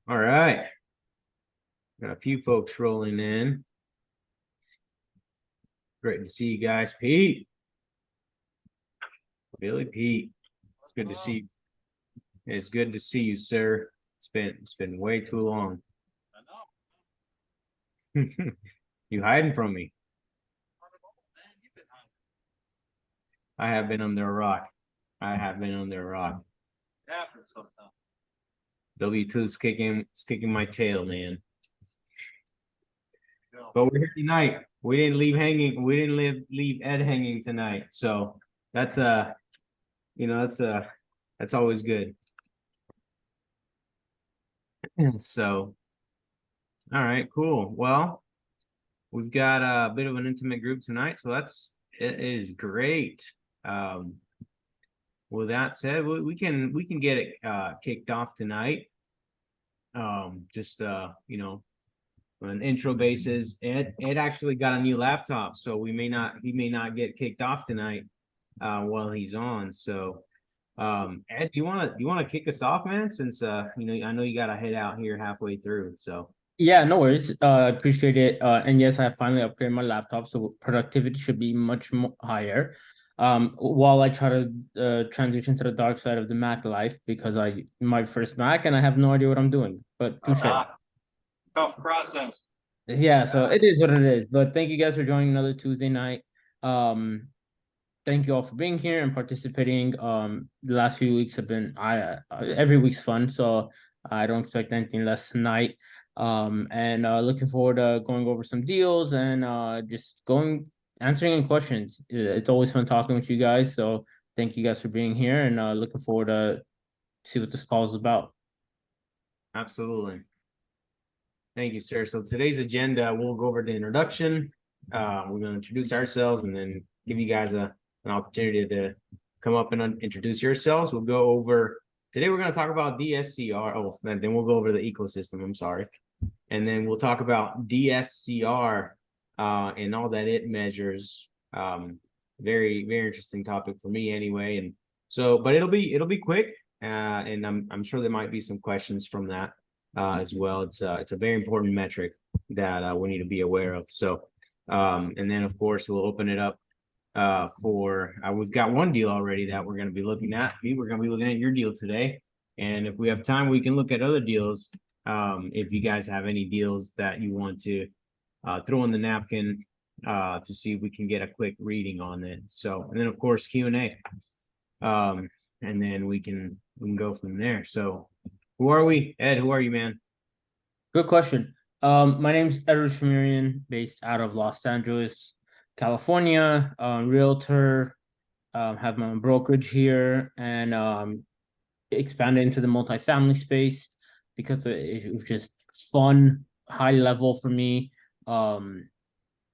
All right. Got a few folks rolling in. Great to see you guys. Pete. Billy Pete. It's good to see you. It's good to see you, sir. It's been way too long. You hiding from me. I have been under a rock. I have been under a rock. W2's kicking my tail, man. But we're here tonight. We didn't leave hanging. We didn't leave Ed hanging tonight. So that's that's always good. So, all right, cool. Well, we've got a bit of an intimate group tonight, so it is great. With that said, we can get it kicked off tonight. Just on an intro basis. Ed actually got a new laptop, so he may not get kicked off tonight while he's on. So Ed, you wanna kick us off, man? Since I know you gotta head out here halfway through. So Yeah, no worries. Appreciate it. And yes, I finally upgraded my laptop, so productivity should be much more higher. While I try to transition to the dark side of the Mac life because my first Mac and I have no idea what I'm doing. But touche. Tough process. Yeah, so it is what it is. But thank you guys for joining another Tuesday night. Thank you all for being here and participating. The last few weeks have been every week's fun, so I don't expect anything less tonight. And looking forward to going over some deals and just answering any questions. It's always fun talking with you guys. So thank you guys for being here and looking forward to see what this call is about. absolutely. Thank you, sir. So today's agenda, we'll go over the introduction. We're going to introduce ourselves and then give you guys an opportunity to come up and introduce yourselves. We'll go over today. We're going to talk about DSCR. Oh, and then we'll go over the ecosystem. I'm sorry, and then we'll talk about DSCR and all that it measures. Very interesting topic for me anyway. And so, but it'll be quick, and I'm sure there might be some questions from that as well. It's a very important metric that we need to be aware of. So, and then of course we'll open it up for we've got one deal already that we're going to be looking at. We're going to be looking at your deal today, and if we have time, we can look at other deals. If you guys have any deals that you want to throw in the napkin to see if we can get a quick reading on it. So, and then of course Q&A, and then we can go from there. So, who are we, Ed? Who are you, man? Good question. My name's Ed Shamirian, based out of Los Angeles, California. Realtor, have my own brokerage here, and expanded into the multifamily space because it was just fun, high level for me.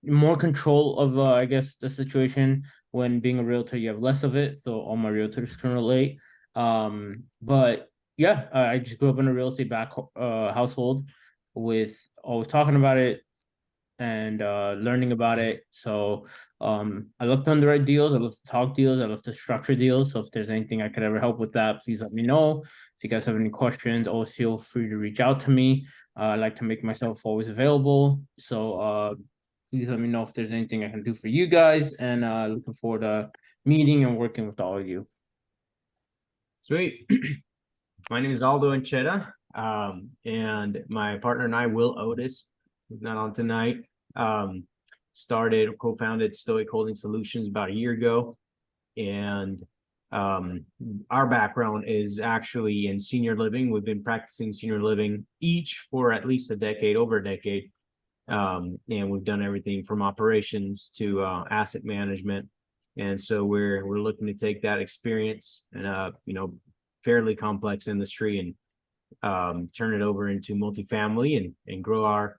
More control of I guess the situation. When being a realtor, you have less of it, so all my realtors can relate. But yeah, I just grew up in a real estate household with always talking about it and learning about it. So I love to underwrite deals. I love to talk deals. I love to structure deals. So if there's anything I could ever help with that, please let me know. If you guys have any questions, always feel free to reach out to me. I like to make myself always available. So please let me know if there's anything I can do for you guys. And looking forward to meeting and working with all of you. Sweet. My name is Aldo Anchetta, and my partner and I, Will Otis, who's not on tonight, co-founded Stoic Holding Solutions about a year ago. And our background is actually in senior living. We've been practicing senior living each for at least over a decade. And we've done everything from operations to asset management. And so we're looking to take that experience and fairly complex industry and turn it over into multifamily and grow our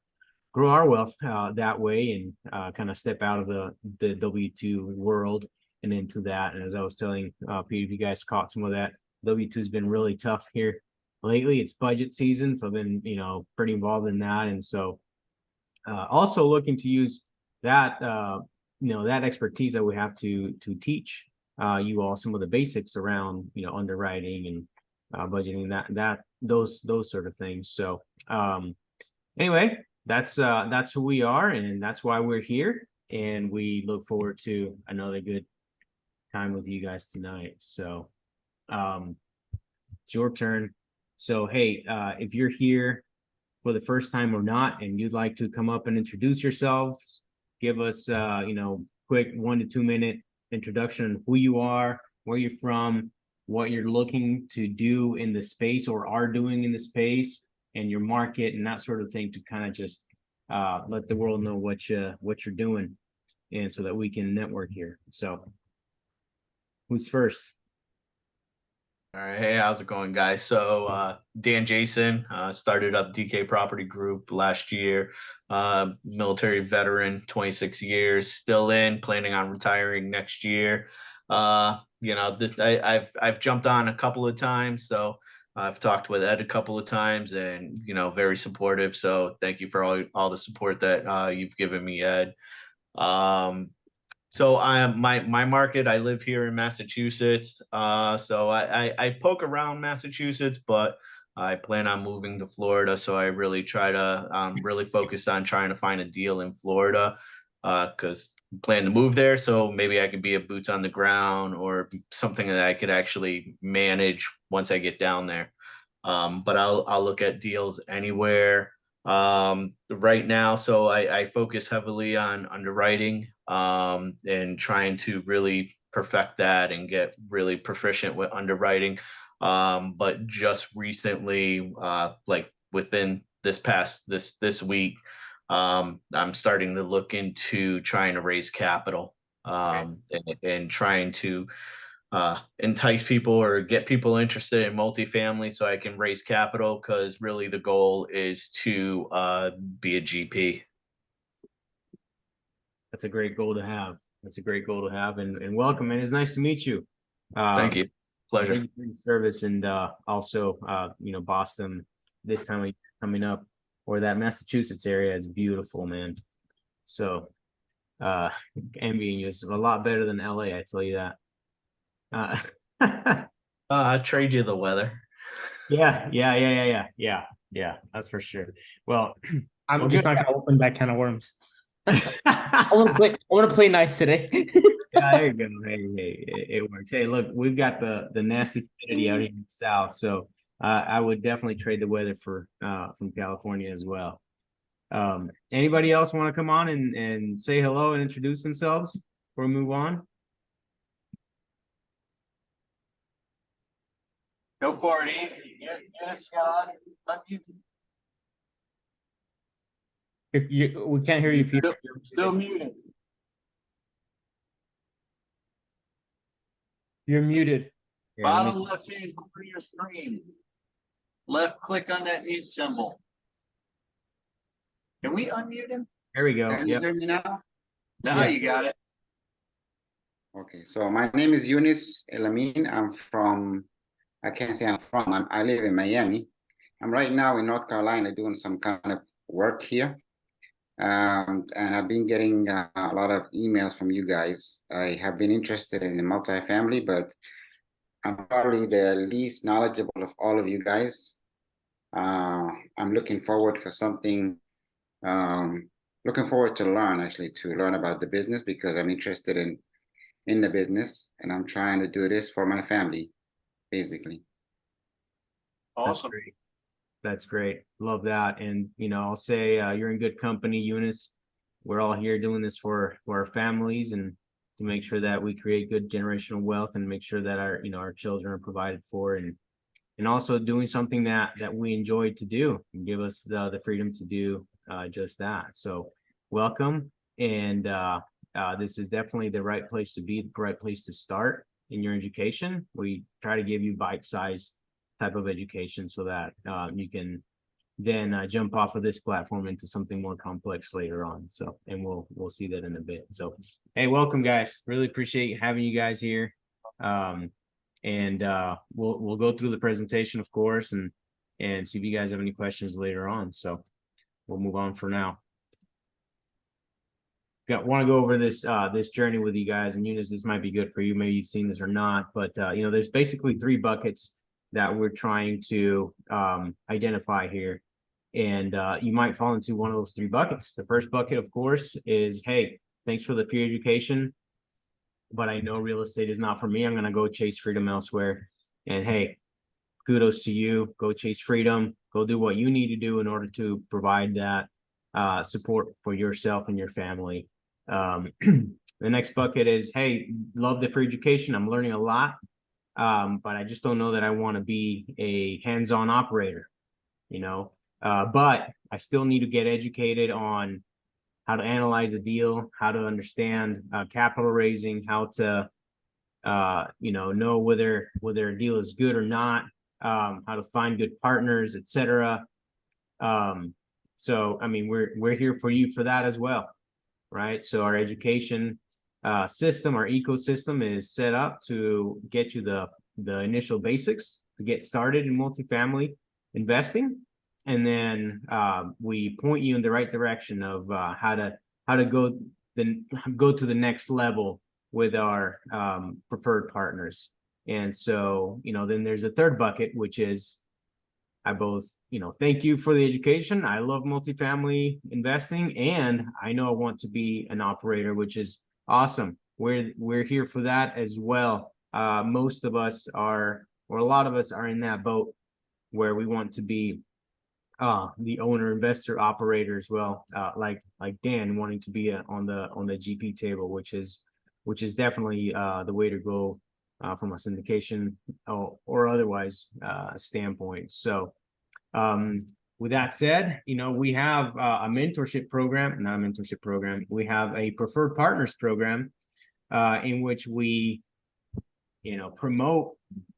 wealth that way and kind of step out of the W2 world and into that. And as I was telling Pete, if you guys caught some of that, W2 has been really tough here lately. It's budget season, so I've been pretty involved in that. And so also looking to use that that expertise that we have to teach you all some of the basics around underwriting and budgeting, those sort of things. So anyway, that's who we are, and that's why we're here, and we look forward to another good time with you guys tonight. So it's your turn. So hey, if you're here for the first time or not, and you'd like to come up and introduce yourselves, give us quick 1 to 2 minute introduction on who you are, where you're from, what you're looking to do in the space or are doing in the space, and your market and that sort of thing, to kind of just let the world know what you're doing, and so that we can network here. So who's first? All right, hey, how's it going, guys? So Dan Jason, started up DK Property Group last year. Military veteran, 26 years, still planning on retiring next year. I've jumped on a couple of times, so I've talked with Ed a couple of times, and very supportive. So thank you for all the support that you've given me, Ed. So my market, I live here in Massachusetts. So I poke around Massachusetts, but I plan on moving to Florida. So I really try to really focus on trying to find a deal in Florida, because I plan to move there. So maybe I could be a boots on the ground or something that I could actually manage once I get down there. But I'll look at deals anywhere right now. So I focus heavily on underwriting, and trying to really perfect that and get really proficient with underwriting. But just recently, like within this week, I'm starting to look into trying to raise capital, and trying to entice people or get people interested in multifamily so I can raise capital, because really the goal is to be a GP. That's a great goal to have. And welcome, man. It's nice to meet you. Thank you. Pleasure. Thank you for your service, and also Boston this time of year coming up, or that Massachusetts area is beautiful, man. So envying you. It's a lot better than LA, I tell you that. I trade you the weather. Yeah, that's for sure. Well, I'm just not gonna open that kind of worms. I want to play nice today. yeah, there you go. Hey, it works. Hey, look, we've got the nasty humidity out here in the south, so I would definitely trade the weather for from California as well. Anybody else want to come on and say hello and introduce themselves before we move on? Go for it, Eve. Yes, God. We can't hear you, Peter. Still muted. You're muted. Yeah, Bottom left hand corner of your screen. Left click on that mute symbol. Can we unmute him? there we go. Can you Yep. hear me now? Now Yes. you got it. Okay, so my name is Yunus Elamin. I'm from, I can't say I'm from, I live in Miami. I'm right now in North Carolina doing some kind of work here. And I've been getting a lot of emails from you guys. I have been interested in the multifamily, but I'm probably the least knowledgeable of all of you guys. I'm looking forward for something, looking forward to learn about the business, because I'm interested in the business, and I'm trying to do this for my family, basically. Awesome. That's great. Love that. And I'll say you're in good company, Eunice. We're all here doing this for our families, and to make sure that we create good generational wealth, and make sure that our children are provided for, and also doing something that we enjoy to do, and give us the freedom to do just that. So welcome. And this is definitely the right place to be, the right place to start in your education. We try to give you bite-sized type of education, so that you can then jump off of this platform into something more complex later on. So, and we'll see that in a bit. So, hey, welcome, guys. Really appreciate having you guys here. And we'll go through the presentation, of course, and see if you guys have any questions later on. So we'll move on for now. Want to go over this journey with you guys, and Eunice, this might be good for you. Maybe you've seen this or not, but there's basically 3 buckets that we're trying to identify here. And you might fall into one of those three buckets. The first bucket, of course, is, hey, thanks for the free education, but I know real estate is not for me. I'm going to go chase freedom elsewhere. And hey, kudos to you. Go chase freedom. Go do what you need to do in order to provide that support for yourself and your family. The next bucket is, hey, love the free education. I'm learning a lot, but I just don't know that I want to be a hands-on operator, but I still need to get educated on how to analyze a deal, how to understand capital raising, how to know whether a deal is good or not, how to find good partners, etc. So I mean, we're here for you for that as well, right? So our education system, our ecosystem is set up to get you the initial basics to get started in multifamily investing, and then we point you in the right direction of how to go to the next level with our preferred partners. And so, then there's a third bucket, which is, I both, thank you for the education. I love multifamily investing, and I know I want to be an operator, which is awesome. We're here for that as well. Most of us are, or a lot of us are in that boat where we want to be the owner, investor, operator as well. Like Dan wanting to be on the GP table, which is definitely the way to go from a syndication or otherwise standpoint. So with that said, we have a mentorship program, not a mentorship program. We have a preferred partners program in which we, promote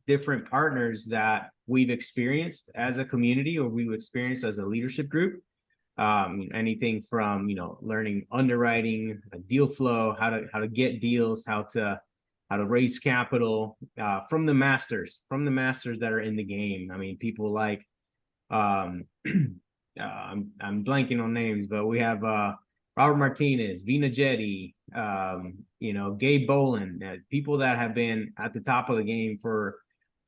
different partners that we've experienced as a community or we've experienced as a leadership group. Anything from, learning underwriting, deal flow, how to get deals, how to raise capital from the masters that are in the game. I mean, people like I'm blanking on names, but we have Robert Martinez, Vina Jetty, Gabe Bolin, people that have been at the top of the game for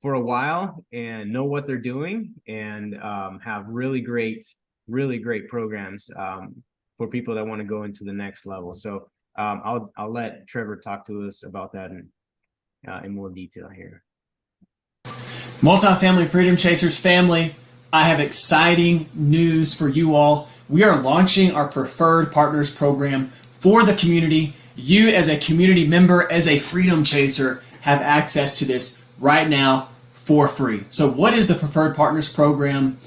a while and know what they're doing, and have really great programs for people that want to go into the next level. So I'll let Trevor talk to us about that in more detail here. Multifamily Freedom Chasers family, I have exciting news for you all. We are launching our Preferred Partners program for the community. You as a community member, as a Freedom Chaser, have access to this right now for free. So what is the Preferred Partners program?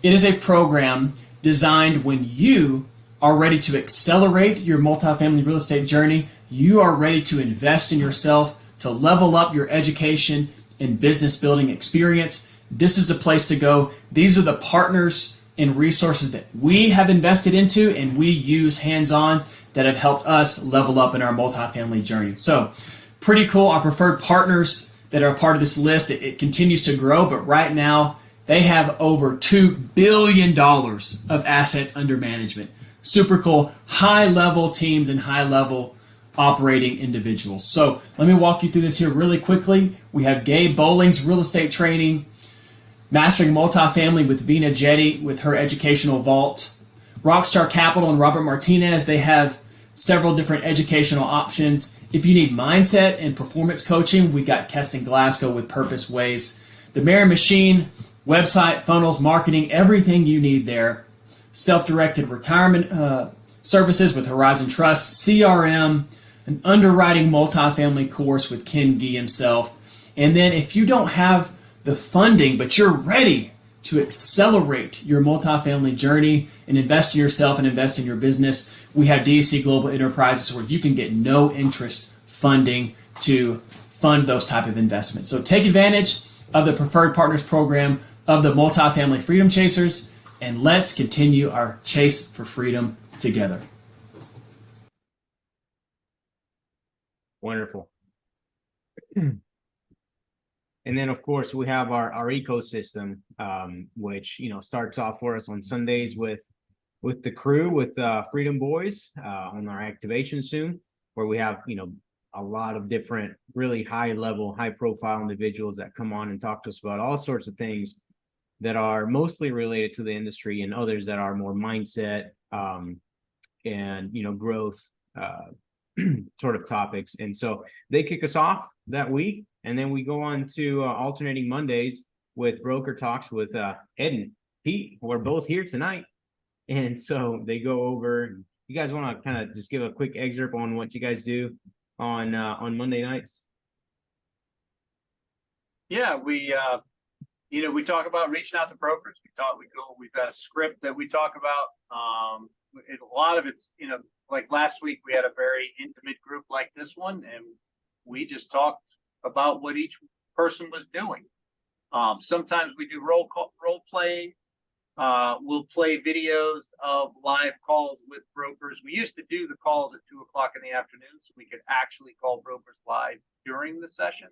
It is a program designed when you are ready to accelerate your multifamily real estate journey. You are ready to invest in yourself, to level up your education and business building experience. This is the place to go. These are the partners and resources that we have invested into and we use hands-on that have helped us level up in our multifamily journey. So pretty cool. Our preferred partners that are part of this list, it continues to grow, but right now they have over $2 billion of assets under management. Super cool. High-level teams and high-level operating individuals. So let me walk you through this here really quickly. We have Gabe Bowling's real estate training, Mastering Multifamily with Vina Jetty with her educational vault. Rockstar Capital and Robert Martinez, they have several different educational options. If you need mindset and performance coaching, we got Keston Glasgow with Purpose Ways. The Mary Machine, website, funnels, marketing, everything you need there. Self-directed retirement services with Horizon Trust, CRM, an underwriting multifamily course with Ken Gee himself. And then if you don't have the funding, but you're ready to accelerate your multifamily journey and invest in yourself and invest in your business, we have DSC Global Enterprises where you can get no interest funding to fund those type of investments. So take advantage of the Preferred Partners program of the Multifamily Freedom Chasers, and let's continue our chase for freedom together. Wonderful. And then, of course, we have our ecosystem, which, starts off for us on Sundays with the crew, with Freedom Boys on our activation soon, where we have, a lot of different, really high level, high profile individuals that come on and talk to us about all sorts of things that are mostly related to the industry, and others that are more mindset, and, you know, growth, sort of topics. And so they kick us off that week, and then we go on to alternating Mondays with broker talks with Ed and Pete, who are both here tonight. And so they go over. You guys want to kind of just give a quick excerpt on what you guys do on Monday nights? Yeah, we talk about reaching out to brokers. We've got a script that we talk about. A lot of it's, like last week we had a very intimate group like this one, and we just talked about what each person was doing. Sometimes we do role playing. We'll play videos of live calls with brokers. We used to do the calls at 2:00 in the afternoon, so we could actually call brokers live during the session.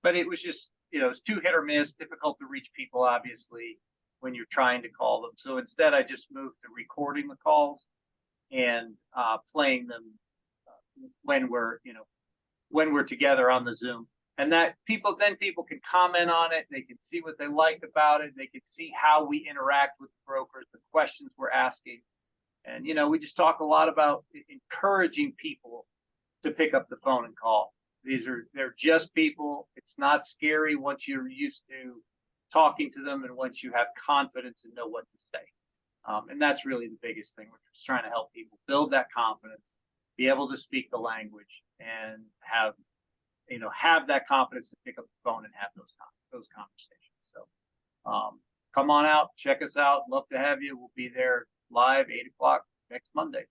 But it was just, it's too hit or miss, difficult to reach people, obviously, when you're trying to call them. So instead, I just moved to recording the calls and playing them when we're together on the Zoom. And that people can comment on it. They can see what they like about it. They can see how we interact with the brokers, the questions we're asking. And, we just talk a lot about encouraging people to pick up the phone and call. They're just people. It's not scary once you're used to talking to them and once you have confidence and know what to say. And that's really the biggest thing. We're just trying to help people build that confidence, be able to speak the language, and have that confidence to pick up the phone and have those conversations. So come on out, check us out. Love to have you. We'll be there live 8:00 next Monday.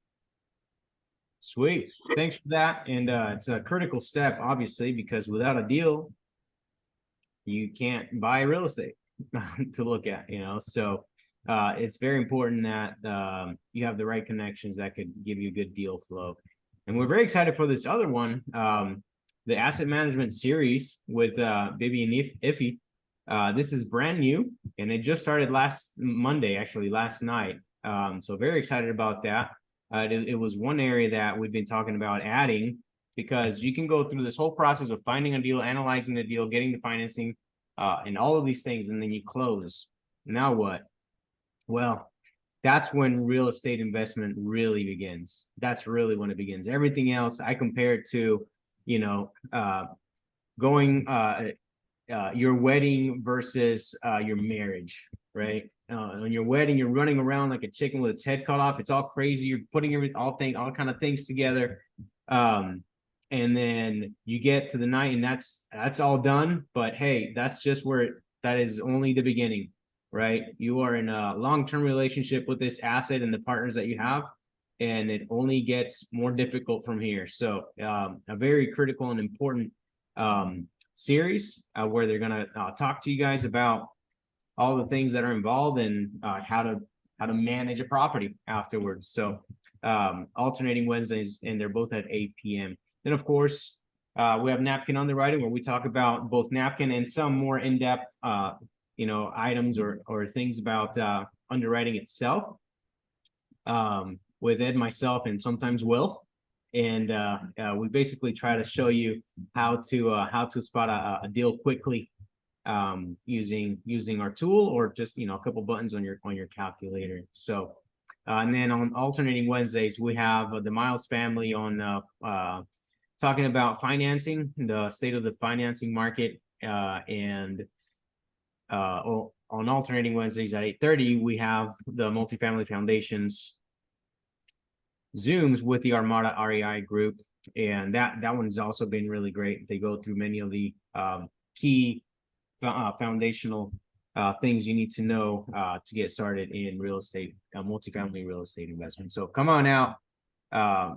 Sweet. Thanks for that. And it's a critical step, obviously, because without a deal, you can't buy real estate to look at, so it's very important that you have the right connections that could give you good deal flow. And we're very excited for this other one, the asset management series with Bibi and Iffy. This is brand new, and it just started last Monday, actually last night. So very excited about that. It was one area that we've been talking about adding, because you can go through this whole process of finding a deal, analyzing the deal, getting the financing, and all of these things, and then you close. Now what? Well, that's when real estate investment really begins. That's really when it begins. Everything else, I compare it to, going your wedding versus your marriage, right? On your wedding, you're running around like a chicken with its head cut off. It's all crazy. You're putting all kind of things together. And then you get to the night, and that's all done. But hey, that's just that is only the beginning, right? You are in a long-term relationship with this asset and the partners that you have, and it only gets more difficult from here. So a very critical and important series where they're going to talk to you guys about all the things that are involved and how to manage a property afterwards. So alternating Wednesdays, and they're both at 8 p.m. Then, of course, we have Napkin Underwriting, where we talk about both Napkin and some more in-depth items or things about underwriting itself, with Ed, myself, and sometimes Will. And we basically try to show you how to spot a deal quickly, using our tool, or just a couple buttons on your calculator. So and then on alternating Wednesdays, we have the Miles family on talking about financing, the state of the financing market, and on alternating Wednesdays at 8:30, we have the Multifamily Foundation's Zooms with the Armada REI group, and that one's also been really great. They go through many of the key foundational things you need to know to get started in real estate, multifamily real estate investment. So come on out,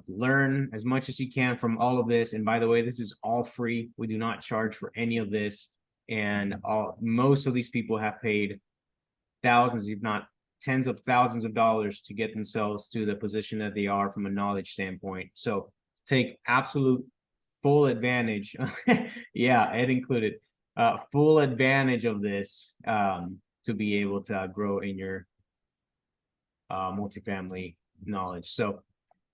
learn as much as you can from all of this. And by the way, this is all free. We do not charge for any of this. And most of these people have paid thousands, if not tens of thousands of dollars to get themselves to the position that they are from a knowledge standpoint. So take absolute full advantage. Yeah, Ed included. Full advantage of this to be able to grow in your multifamily knowledge. So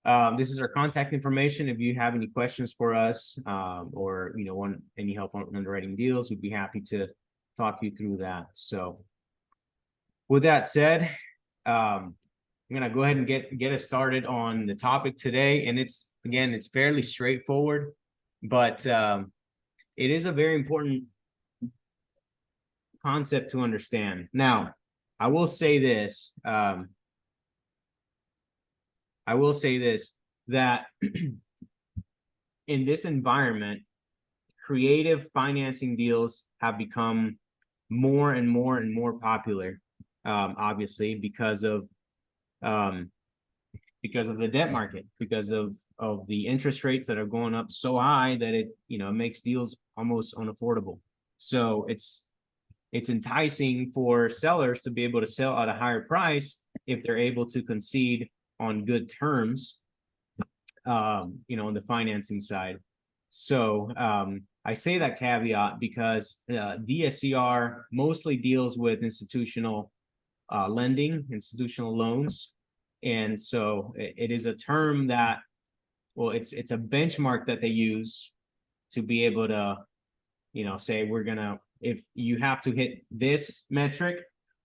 This is our contact information. If you have any questions for us, or want any help on underwriting deals, we'd be happy to talk you through that. So with that said, I'm gonna go ahead and get us started on the topic today. And it's fairly straightforward, but it is a very important concept to understand. Now, I will say this. That in this environment, creative financing deals have become more and more popular, obviously because of the debt market, because of the interest rates that are going up so high that it makes deals almost unaffordable. So it's enticing for sellers to be able to sell at a higher price if they're able to concede on good terms, on the financing side. So I say that caveat because DSCR mostly deals with institutional lending, institutional loans. And so it is a term that, well, it's a benchmark that they use to be able to, say if you have to hit this metric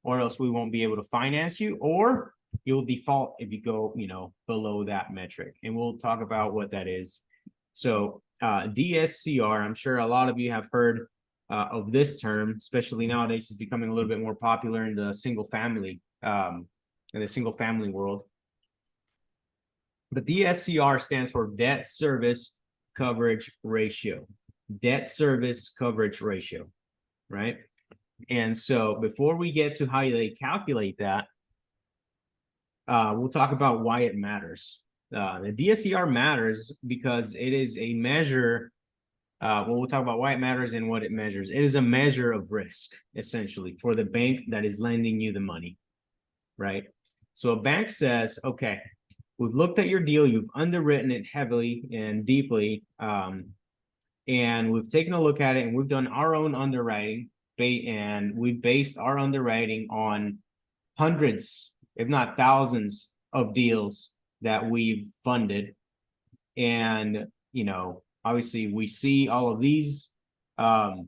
or else we won't be able to finance you, or you'll default if you go, below that metric. And we'll talk about what that is. So DSCR, I'm sure a lot of you have heard of this term, especially nowadays. It's becoming a little bit more popular in the single family world. The DSCR stands for debt service coverage ratio. Debt service coverage ratio, right? And so before we get to how they calculate that, we'll talk about why it matters. The DSCR matters because it is a measure. We'll talk about why it matters and what it measures. It is a measure of risk, essentially, for the bank that is lending you the money, right? So a bank says, okay, we've looked at your deal, you've underwritten it heavily and deeply, and we've taken a look at it, and we've done our own underwriting, and we based our underwriting on hundreds, if not thousands, of deals that we've funded. And obviously we see all of these not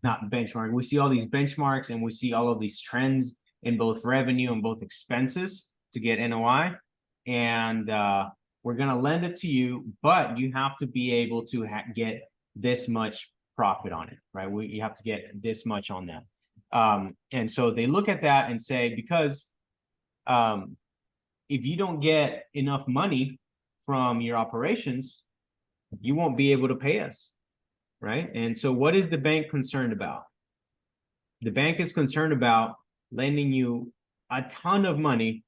benchmark, we see all these benchmarks, and we see all of these trends in both revenue and both expenses to get NOI. And we're going to lend it to you, but you have to be able to get this much profit on it, right? You have to get this much on that. And so they look at that and say, because if you don't get enough money from your operations, you won't be able to pay us, right? And so what is the bank concerned about? The bank is concerned about lending you a ton of money,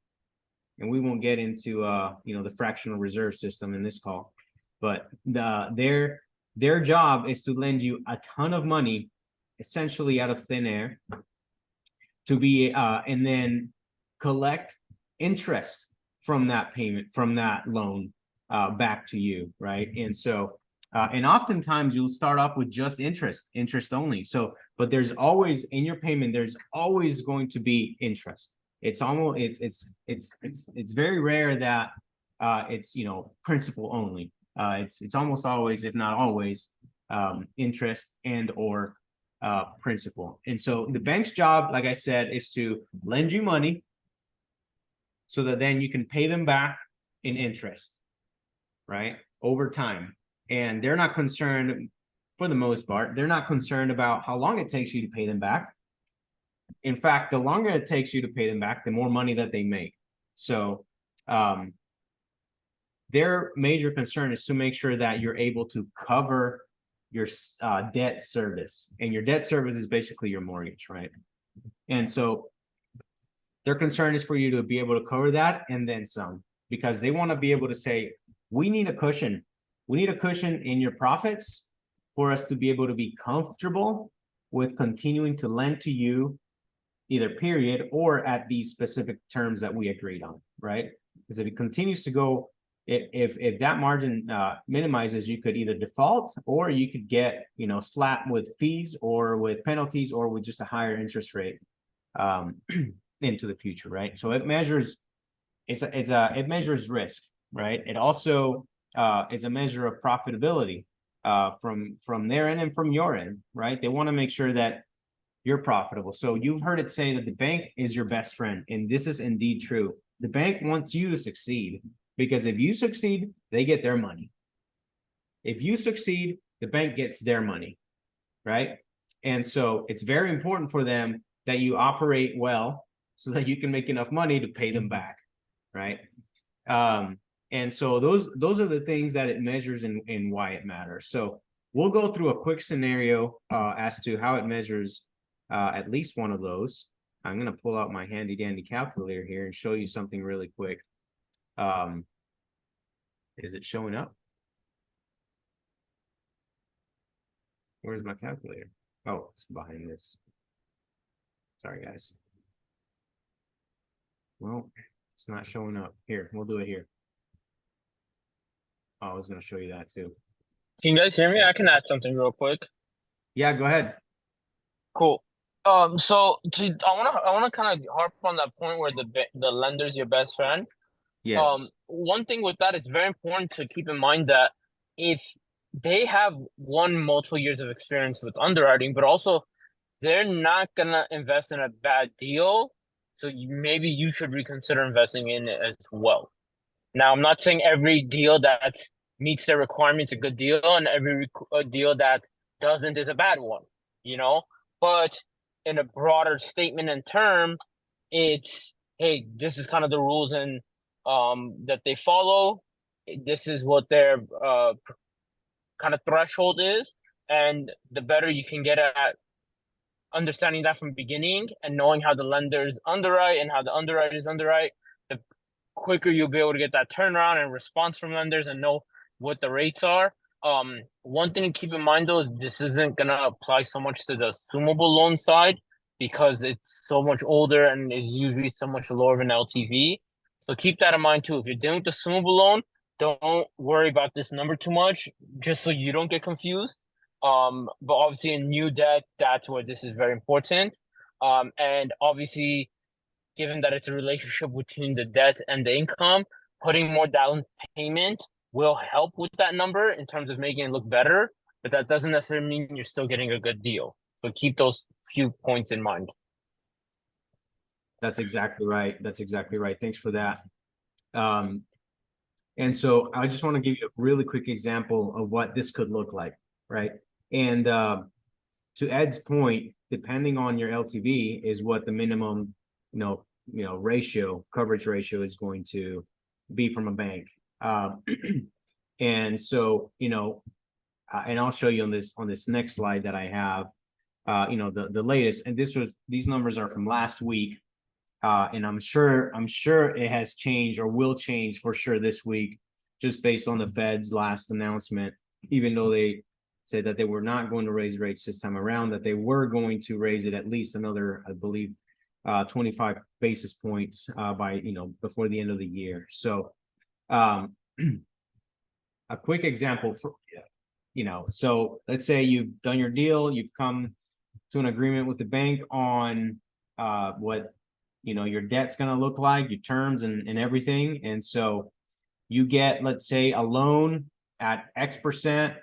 and we won't get into the fractional reserve system in this call, but their job is to lend you a ton of money, essentially out of thin air, to be and then collect interest from that payment, from that loan, back to you, right? And so and oftentimes you'll start off with just interest only. So, but there's always, in your payment, there's always going to be interest. It's almost, it's very rare that it's principal only. It's almost always, if not always, interest and or principal. And so the bank's job, like I said, is to lend you money so that then you can pay them back in interest, right, over time. And they're not concerned, for the most part, they're not concerned about how long it takes you to pay them back. In fact, the longer it takes you to pay them back, the more money that they make. So their major concern is to make sure that you're able to cover your debt service. And your debt service is basically your mortgage, right? And so their concern is for you to be able to cover that and then some, because they want to be able to say, we need a cushion. We need a cushion in your profits for us to be able to be comfortable with continuing to lend to you, either period or at these specific terms that we agreed on, right? Because if it continues to go, if that margin minimizes, you could either default, or you could get slapped with fees or with penalties or with just a higher interest rate into the future, right? So it measures it measures risk, right? It also is a measure of profitability from their end and from your end, right? They want to make sure that you're profitable. So you've heard it say that the bank is your best friend, and this is indeed true. The bank wants you to succeed, because if you succeed, they get their money. If you succeed, the bank gets their money, right? And so it's very important for them that you operate well so that you can make enough money to pay them back, right? And so those are the things that it measures and why it matters. So we'll go through a quick scenario as to how it measures at least one of those. I'm going to pull out my handy dandy calculator here and show you something really quick. Is it showing up? Where's my calculator? Oh, it's behind this. Sorry, guys. Well, it's not showing up. Here, we'll do it here. Oh, I was going to show you that too. Can you guys hear me? I can add something real quick. Yeah, go ahead. Cool. So I wanna kind of harp on that point where the lender's your best friend. Yes. One thing with that, it's very important to keep in mind that if they have multiple years of experience with underwriting, but also they're not gonna invest in a bad deal, so maybe you should reconsider investing in it as well. Now, I'm not saying every deal that meets their requirements is a good deal, and every deal that doesn't is a bad one, But in a broader statement and term, it's, hey, this is kind of the rules and that they follow. This is what their kind of threshold is, and the better you can get at understanding that from the beginning and knowing how the lenders underwrite and how the underwriters underwrite, the quicker you'll be able to get that turnaround and response from lenders and know what the rates are. One thing to keep in mind though is this isn't gonna apply so much to the assumable loan side because it's so much older and is usually so much lower of an LTV. So keep that in mind too. If you're dealing with the assumable loan, don't worry about this number too much, just so you don't get confused. But obviously in new debt, that's where this is very important. And obviously, given that it's a relationship between the debt and the income, putting more down payment will help with that number in terms of making it look better, but that doesn't necessarily mean you're still getting a good deal. So keep those few points in mind. That's exactly right. That's exactly right. Thanks for that. And so I just want to give you a really quick example of what this could look like, right? And to Ed's point, depending on your LTV is what the minimum, coverage ratio is going to be from a bank. And so, and I'll show you on this next slide that I have, the latest, and these numbers are from last week. And I'm sure it has changed or will change for sure this week, just based on the Fed's last announcement, even though they said that they were not going to raise rates this time around, that they were going to raise it at least another, I believe, 25 basis points by, before the end of the year. So a quick example for, so let's say you've done your deal, you've come to an agreement with the bank on what, your debt's going to look like, your terms and everything. And so you get, let's say, a loan at X%,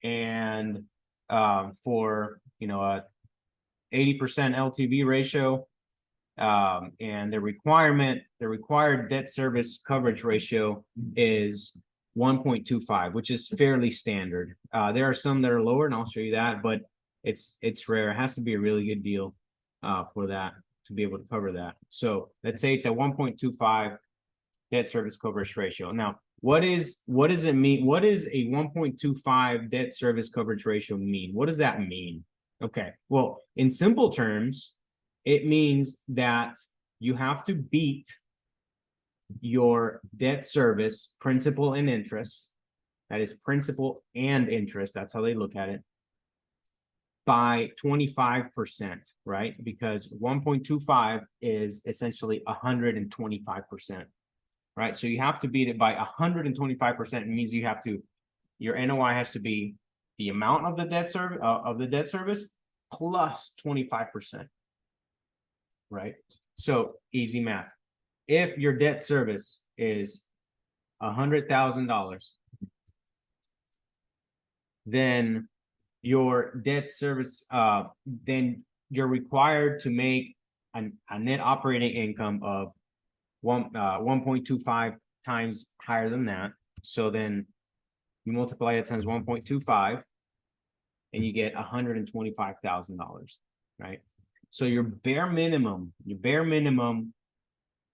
and for, a 80% LTV ratio, and the required debt service coverage ratio is 1.25, which is fairly standard. There are some that are lower, and I'll show you that, but it's rare. It has to be a really good deal for that to be able to cover that. So let's say it's a 1.25 debt service coverage ratio. Now, what does it mean? What does a 1.25 debt service coverage ratio mean? What does that mean? Okay, well, in simple terms, it means that you have to beat your debt service principal and interest, that is principal and interest, that's how they look at it, by 25%, right? Because 1.25 is essentially 125%, right? So you have to beat it by 125%. It means your NOI has to be the amount of the debt service plus 25%, right? So easy math. if your debt service is $100,000, then your debt service, then you're required to make a net operating income of 1.25 times higher than that. So then you multiply it times 1.25 and you get $125,000, right? So your bare minimum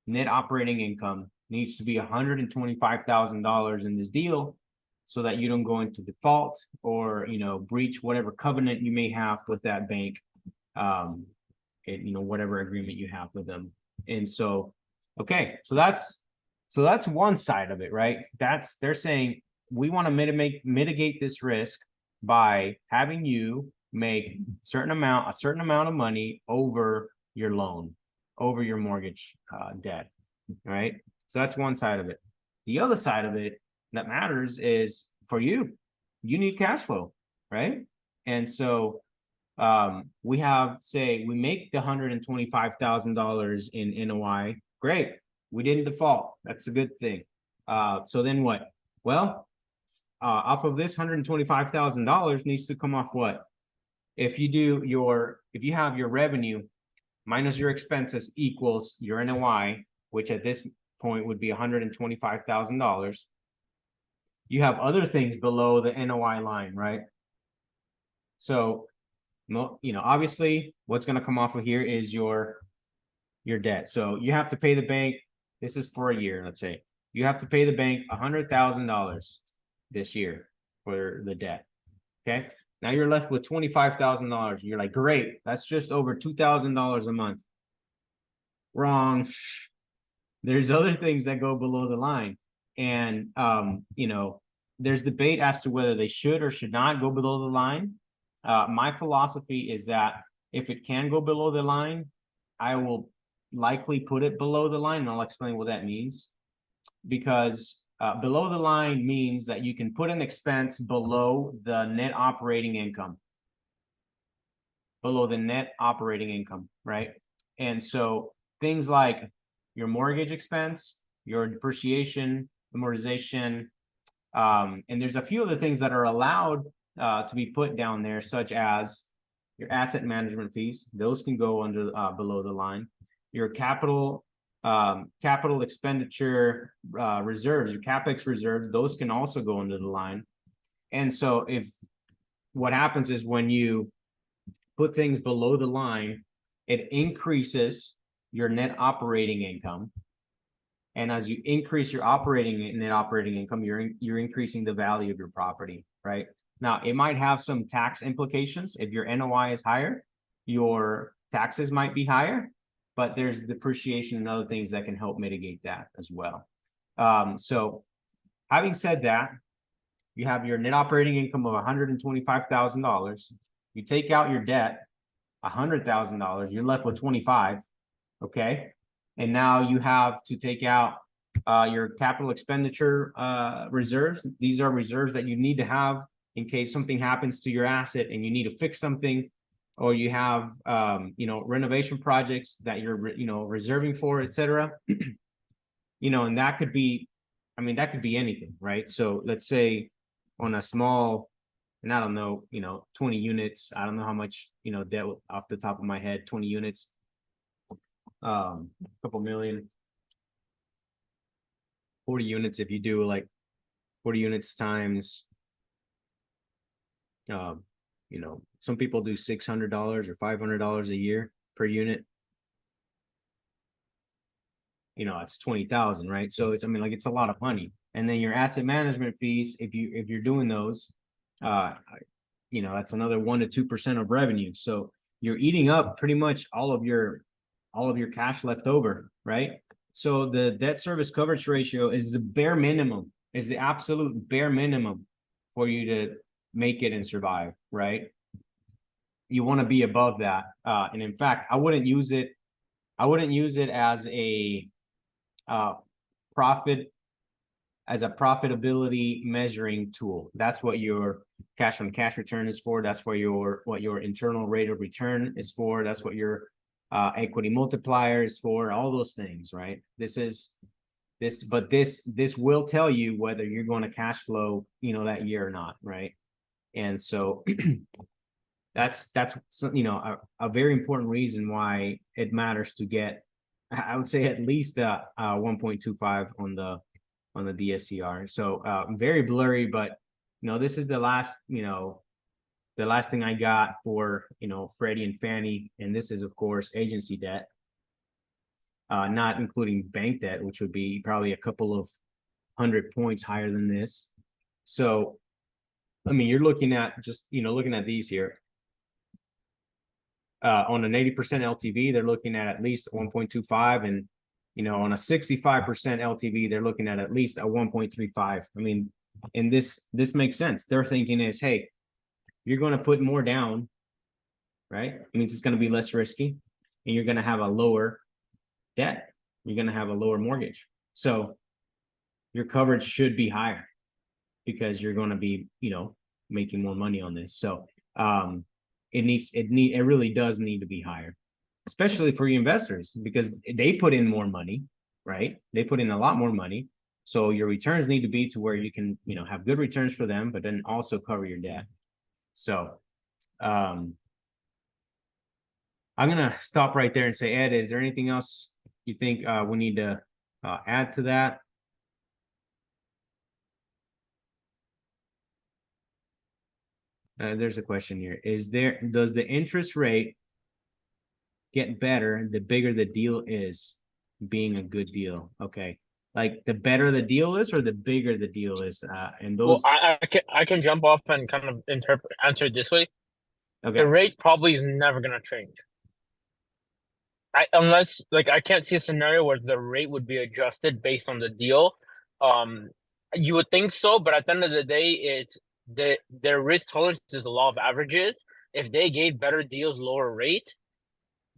net operating income needs to be $125,000 in this deal, so that you don't go into default or, you know, breach whatever covenant you may have with that bank, and, you know, whatever agreement you have with them. And so, okay, so that's one side of it, right? They're saying we want to mitigate this risk by having you make a certain amount of money over your loan, over your mortgage debt, right? So that's one side of it. The other side of it that matters is for you need cash flow, right? And so we have, say we make the $125,000 in NOI, great, we didn't default, that's a good thing. So then what? Well, off of this $125,000 needs to come off what? If you have your revenue minus your expenses equals your NOI, which at this point would be $125,000. You have other things below the NOI line, right? So, you know, obviously what's going to come off of here is your debt. So you have to pay the bank. This is for a year. Let's say you have to pay the bank $100,000 this year for the debt. Okay. Now you're left with $25,000. You're like, great, that's just over $2,000 a month. Wrong. There's other things that go below the line. And, you know, there's debate as to whether they should or should not go below the line. My philosophy is that if it can go below the line, I will likely put it below the line, and I'll explain what that means. Because below the line means that you can put an expense below the net operating income. Below the net operating income, right? And so things like your mortgage expense, your depreciation, amortization, and there's a few other things that are allowed to be put down there, such as your asset management fees. Those can go under below the line. Your capital expenditure reserves, your CapEx reserves, those can also go under the line. And so if what happens is when you put things below the line, it increases your net operating income. And as you increase your net operating income, you're increasing the value of your property, right? Now, it might have some tax implications. If your NOI is higher, your taxes might be higher, but there's depreciation and other things that can help mitigate that as well. So having said that, you have your net operating income of $125,000. You take out your debt, $100,000, you're left with 25, okay? And now you have to take out your capital expenditure reserves. These are reserves that you need to have in case something happens to your asset and you need to fix something, or you have you know, renovation projects that you're reserving for, etc. You know, and that could be, I mean, that could be anything, right? So let's say on a small, and I don't know, you know, 20 units, I don't know how much, you know, debt off the top of my head, 20 units, a couple million, 40 units. If you do like 40 units times, you know, some people do $600 or $500 a year per unit. You know, it's 20,000, right? So it's, I mean, like, it's a lot of money. And then your asset management fees, if you're doing those, you know, that's another 1 to 2% of revenue. So you're eating up pretty much all of your cash left over, right? So the debt service coverage ratio is the bare minimum, is the absolute bare minimum for you to make it and survive, right? You want to be above that. And in fact, I wouldn't use it as a profitability measuring tool. That's what your cash on cash return is for. That's what your internal rate of return is for. That's what your equity multipliers for, all those things, right? This will tell you whether you're going to cash flow, that year or not, right? And so that's a very important reason why it matters to get, I would say, at least 1.25 on the DSCR. So very blurry, but this is the last thing I got for Freddie and Fannie, and this is of course agency debt, not including bank debt, which would be probably a couple of 100 points higher than this. So I mean, you're looking at just looking at these here. On an 80% LTV, they're looking at least 1.25, and on a 65% LTV, they're looking at least a 1.35. I mean, and this makes sense. Their thinking is, hey, you're going to put more down, right? It means it's going to be less risky, and you're going to have a lower debt. You're going to have a lower mortgage. So your coverage should be higher because you're going to be, making more money on this. So it really does need to be higher, especially for your investors, because they put in more money, right? They put in a lot more money. So your returns need to be to where you can, have good returns for them, but then also cover your debt. So I'm gonna stop right there and say, Ed, is there anything else you think we need to add to that? There's a question here. Does the interest rate get better the bigger the deal is, being a good deal? Okay. Like the better the deal is or the bigger the deal is? And those. Well, I can jump off and kind of answer it this way. Okay. The rate probably is never gonna change. Unless I can't see a scenario where the rate would be adjusted based on the deal. You would think so, but at the end of the day, it's their risk tolerance is the law of averages. If they gave better deals lower rate,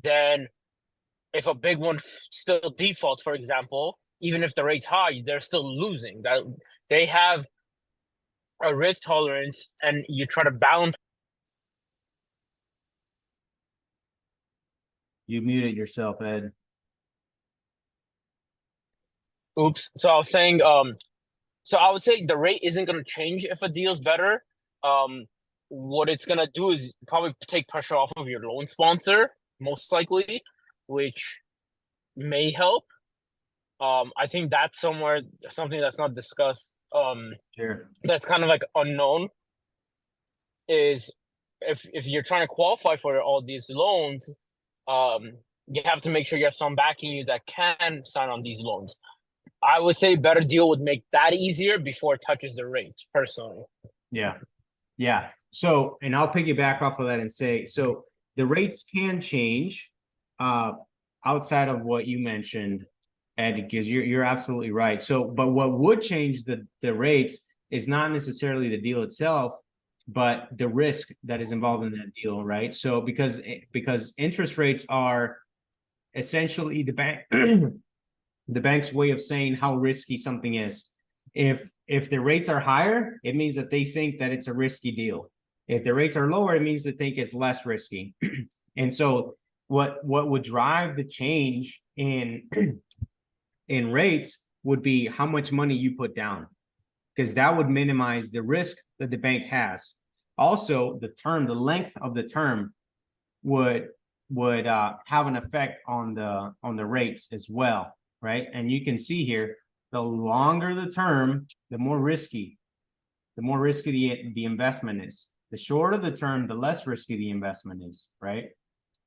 then if a big one still defaults, for example, even if the rate's high, they're still losing. That they have a risk tolerance, and you try to balance. You muted yourself, Ed. Oops. So I was saying, so I would say the rate isn't going to change if a deal's better. What it's going to do is probably take pressure off of your loan sponsor, most likely, which may help. I think that's something that's not discussed. Sure. That's kind of unknown. Is if you're trying to qualify for all these loans, you have to make sure you have some backing you that can sign on these loans. I would say better deal would make that easier before it touches the rate, personally. Yeah. Yeah. So, and I'll piggyback off of that and say, so the rates can change outside of what you mentioned, Ed, because you're absolutely right. So, but what would change the rates is not necessarily the deal itself, but the risk that is involved in that deal, right? So because interest rates are essentially the bank the bank's way of saying how risky something is. If the rates are higher, it means that they think that it's a risky deal. If the rates are lower, it means they think it's less risky. And so what would drive the change in rates would be how much money you put down, because that would minimize the risk that the bank has. Also, the length of the term would have an effect on the rates as well, right? And you can see here, the longer the term, the more risky the investment is. The shorter the term, the less risky the investment is, right?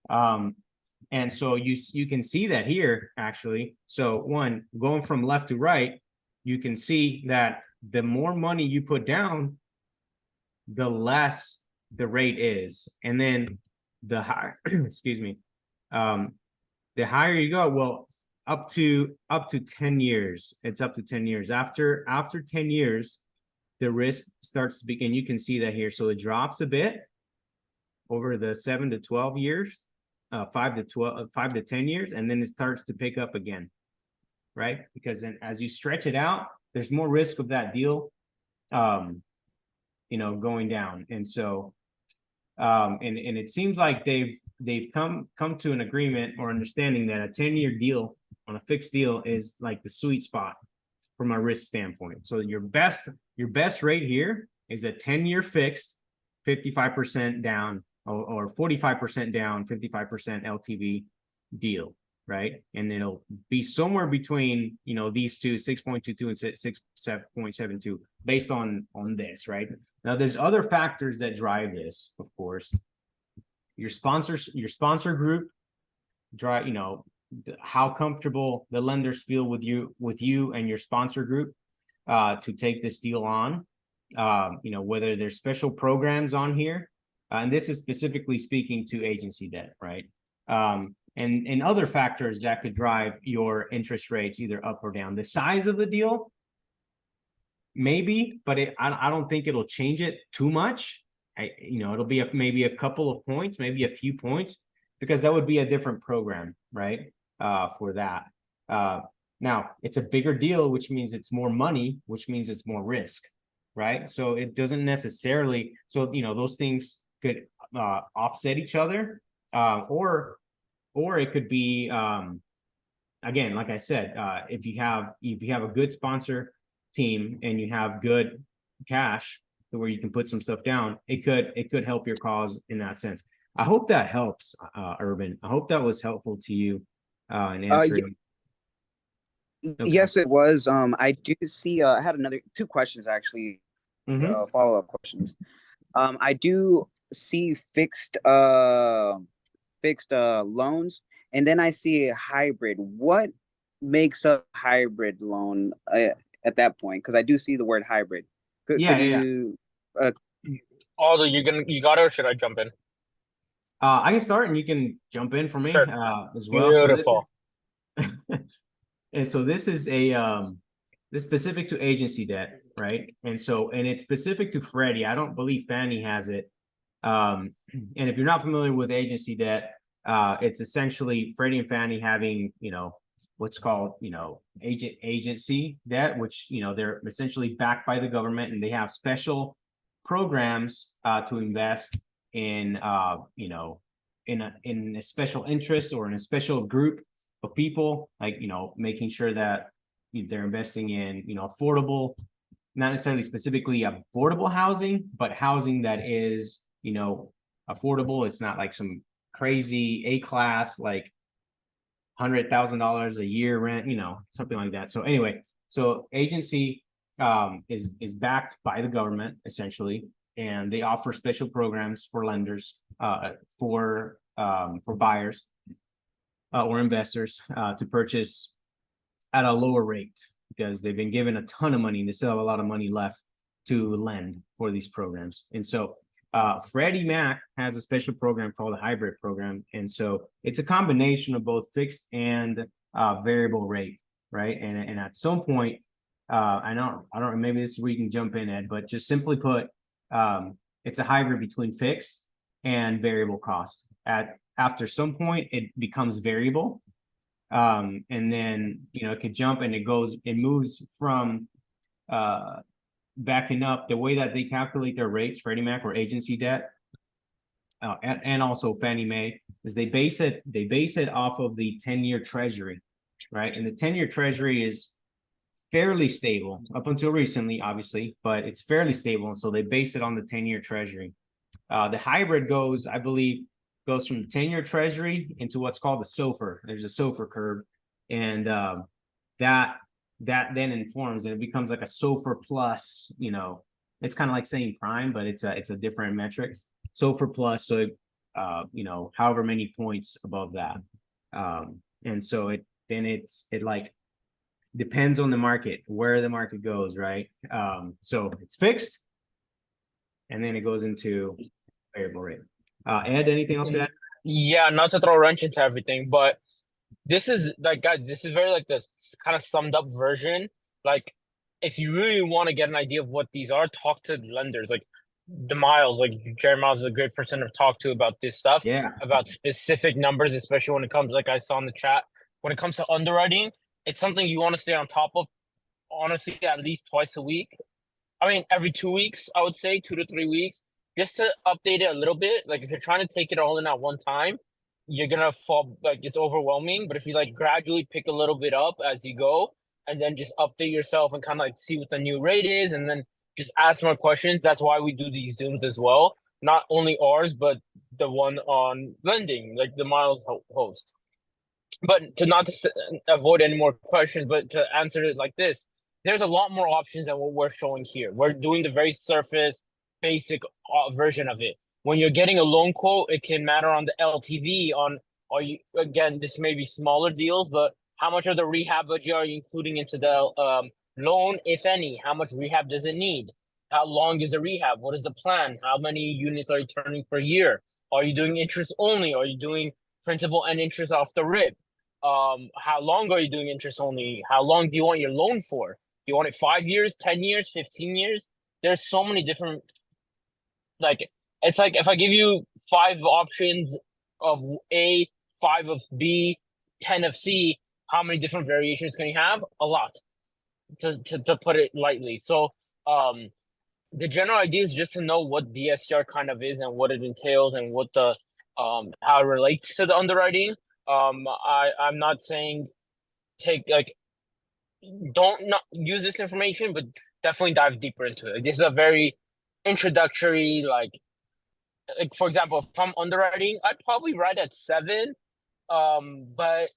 And so you can see that here, actually. So one, going from left to right, you can see that the more money you put down, the less the rate is. And then the higher, excuse me, the higher you go, well, up to 10 years. It's up to 10 years. After 10 years, the risk starts to begin. You can see that here. So it drops a bit over the 7 to 12 years, 5 to 10 years, and then it starts to pick up again, right? Because then as you stretch it out, there's more risk of that deal, going down. And so And it seems like they've come to an agreement or understanding that a 10-year deal on a fixed deal is like the sweet spot from a risk standpoint. So your best rate here is a 10-year fixed, 55% down or 45% down, 55% LTV deal, right? And it'll be somewhere between, you know, these two, 6.22 and 6.72 based on this, right? Now there's other factors that drive this, of course. Your sponsor group drive, you know, how comfortable the lenders feel with you and your sponsor group to take this deal on. You know, whether there's special programs on here, and this is specifically speaking to agency debt, right? And other factors that could drive your interest rates either up or down. The size of the deal, maybe, but I don't think it'll change it too much. You know, it'll be maybe a couple of points, maybe a few points, because that would be a different program, right? For that. Now, it's a bigger deal, which means it's more money, which means it's more risk, right? So it doesn't necessarily, so, you know, those things could offset each other, or it could be, again, like I said, if you have a good sponsor team and you have good cash where you can put some stuff down, it could help your cause in that sense. I hope that helps, Urban. I hope that was helpful to you in answering. Okay. Yes, it was. I do see. I had two questions actually, follow-up questions. I do see fixed loans, and then I see a hybrid. What makes a hybrid loan at that point? Because I do see the word hybrid. Could you, Aldo, you got it, or should I jump in? I can start and you can jump in for me as well. Beautiful. And so this is this specific to agency debt, right? And it's specific to Freddie. I don't believe Fannie has it. And if you're not familiar with agency debt, it's essentially Freddie and Fannie having, you know, what's called, you know, agency debt, which, you know, they're essentially backed by the government, and they have special programs to invest in, you know, in a special interest or in a special group of people, like, you know, making sure that they're investing in, you know, affordable, not necessarily specifically affordable housing, but housing that is, you know, affordable. It's not like some crazy A-class, like $100,000 a year rent, you know, something like that. So anyway, so agency is backed by the government essentially, and they offer special programs for lenders, for buyers or investors to purchase at a lower rate, because they've been given a ton of money and they still have a lot of money left to lend for these programs. And so Freddie Mac has a special program called a hybrid program. And so it's a combination of both fixed and variable rate, right? And at some point, I don't, maybe this is where you can jump in, Ed, but just simply put, it's a hybrid between fixed and variable cost. After some point, it becomes variable. And then, you know, it could jump and it moves from backing up. The way that they calculate their rates, Freddie Mac or agency debt, and also Fannie Mae, is they base it off of the 10-year treasury, right? And the 10-year treasury is fairly stable up until recently, obviously, but it's fairly stable. And so they base it on the 10-year treasury. The hybrid goes from the 10-year treasury into what's called the SOFR. There's a SOFR curve, and that then informs, and it becomes like a SOFR plus, you know, it's kind of like saying prime, but it's a different metric. SOFR plus, so you know, however many points above that. And so it like depends on the market, where the market goes, right? So it's fixed, and then it goes into variable rate. Ed, anything else to add? Yeah, not to throw a wrench into everything, but this is like, guys, this is very like this kind of summed up version. Like, if you really want to get an idea of what these are, talk to lenders. Like the Miles, like Jerry Miles is a great person to talk to about this stuff. Yeah. About specific numbers, especially when it comes, like I saw in the chat, when it comes to underwriting, it's something you want to stay on top of, honestly, at least twice a week. I mean, every 2 weeks, I would say 2 to 3 weeks, just to update it a little bit. Like if you're trying to take it all in at one time, you're gonna fall, like it's overwhelming. But if you like gradually pick a little bit up as you go, and then just update yourself and kind of like see what the new rate is, and then just ask more questions. That's why we do these Zooms as well. Not only ours, but the one on lending, like the Miles host. But to not to avoid any more questions, but to answer it like this, there's a lot more options than what we're showing here. We're doing the very surface, basic version of it. When you're getting a loan quote, it can matter on the LTV. Are you, again, this may be smaller deals, but how much of the rehab budget are you including into the loan, if any? How much rehab does it need? How long is the rehab? What is the plan? How many units are you turning per year? Are you doing interest only? Are you doing principal and interest off the rip? How long are you doing interest only? How long do you want your loan for? Do you want it 5 years, 10 years, 15 years? There's so many different, like, it's like if I give you 5 options of A, 5 of B, 10 of C, how many different variations can you have? A lot, to put it lightly. So the general idea is just to know what DSCR kind of is and what it entails and what the how it relates to the underwriting. I'm not saying don't not use this information, but definitely dive deeper into it. This is a very introductory, like for example, if I'm underwriting, I'd probably write at 7. But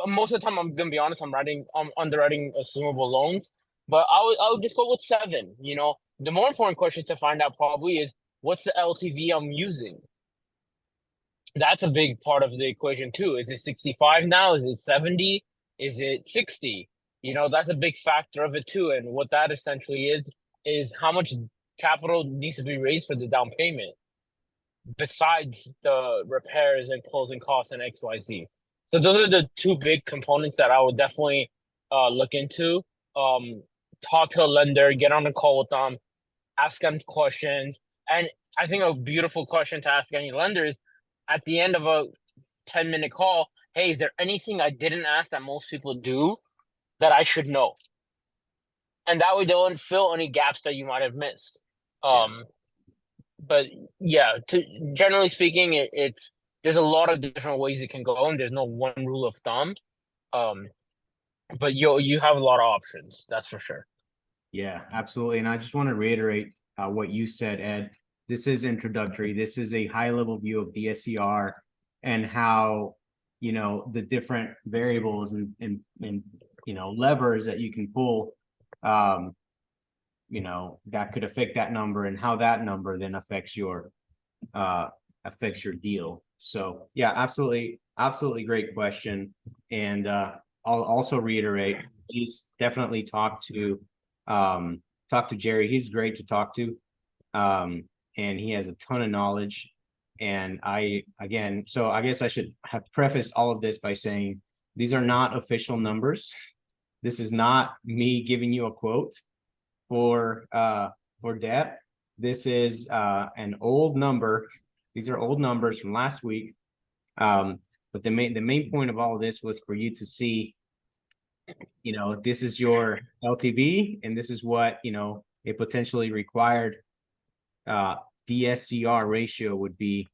most of the time, I'm gonna be honest, I'm underwriting assumable loans, but I would just go with 7. You know, the more important question to find out probably is what's the LTV I'm using. That's a big part of the equation too. Is it 65 now? Is it 70? Is it 60? You know, that's a big factor of it too. And what that essentially is how much capital needs to be raised for the down payment, besides the repairs and closing costs and XYZ. So those are the 2 big components that I would definitely look into. Talk to a lender, get on a call with them, ask them questions. And I think a beautiful question to ask any lender is, at the end of a 10-minute call, hey, is there anything I didn't ask that most people do that I should know? And that way they won't fill any gaps that you might have missed. But yeah, generally speaking, it's there's a lot of different ways it can go, and there's no one rule of thumb. But you have a lot of options, that's for sure. Yeah, absolutely. And I just want to reiterate what you said, Ed. This is introductory. This is a high level view of DSCR and how, you know, the different variables and you know, levers that you can pull, you know, that could affect that number and how that number then affects your deal. So yeah, absolutely great question. And I'll also reiterate, please definitely talk to Jerry. He's great to talk to. And he has a ton of knowledge. And so I guess I should have prefaced all of this by saying these are not official numbers. This is not me giving you a quote for debt. This is an old number. These are old numbers from last week. But the main point of all of this was for you to see, you know, this is your LTV and this is what, you know, a potentially required DSCR ratio would be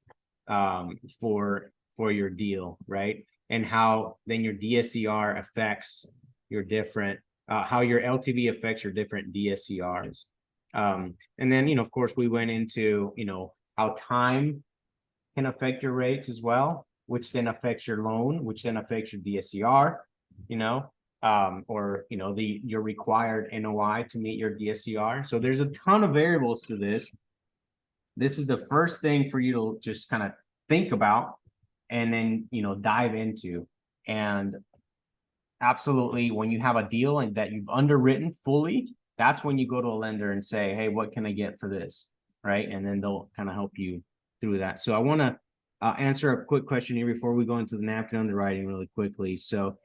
for your deal, right? And how then your DSCR affects your different how your LTV affects your different DSCRs. And then, you know, of course, we went into, you know, how time can affect your rates as well, which then affects your loan, which then affects your DSCR, you know, or, you know, your required NOI to meet your DSCR. So there's a ton of variables to this. This is the first thing for you to just kind of think about and then, you know, dive into. And absolutely, when you have a deal and that you've underwritten fully, that's when you go to a lender and say, hey, what can I get for this? Right. And then they'll kind of help you through that. So I want to answer a quick question here before we go into the napkin underwriting really quickly. So,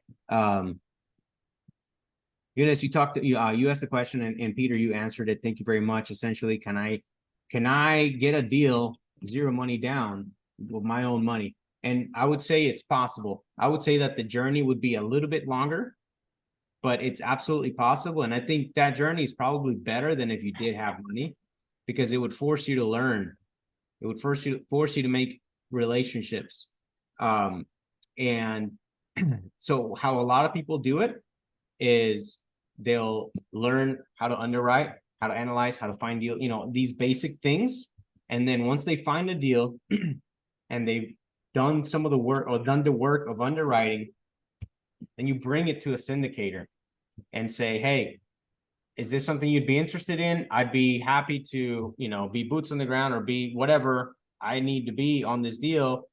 Eunice, you talked to you asked the question and Peter, you answered it. Thank you very much. Essentially, can I get a deal, zero money down with my own money? And I would say it's possible. I would say that the journey would be a little bit longer, but it's absolutely possible. And I think that journey is probably better than if you did have money. because it would force you to learn. It would force you to make relationships. And so how a lot of people do it is they'll learn how to underwrite, how to analyze, how to find deal, these basic things. And then once they find a deal and they've done some of the work or done the work of underwriting, then you bring it to a syndicator and say, hey, is this something you'd be interested in? I'd be happy to, be boots on the ground or be whatever I need to be on this deal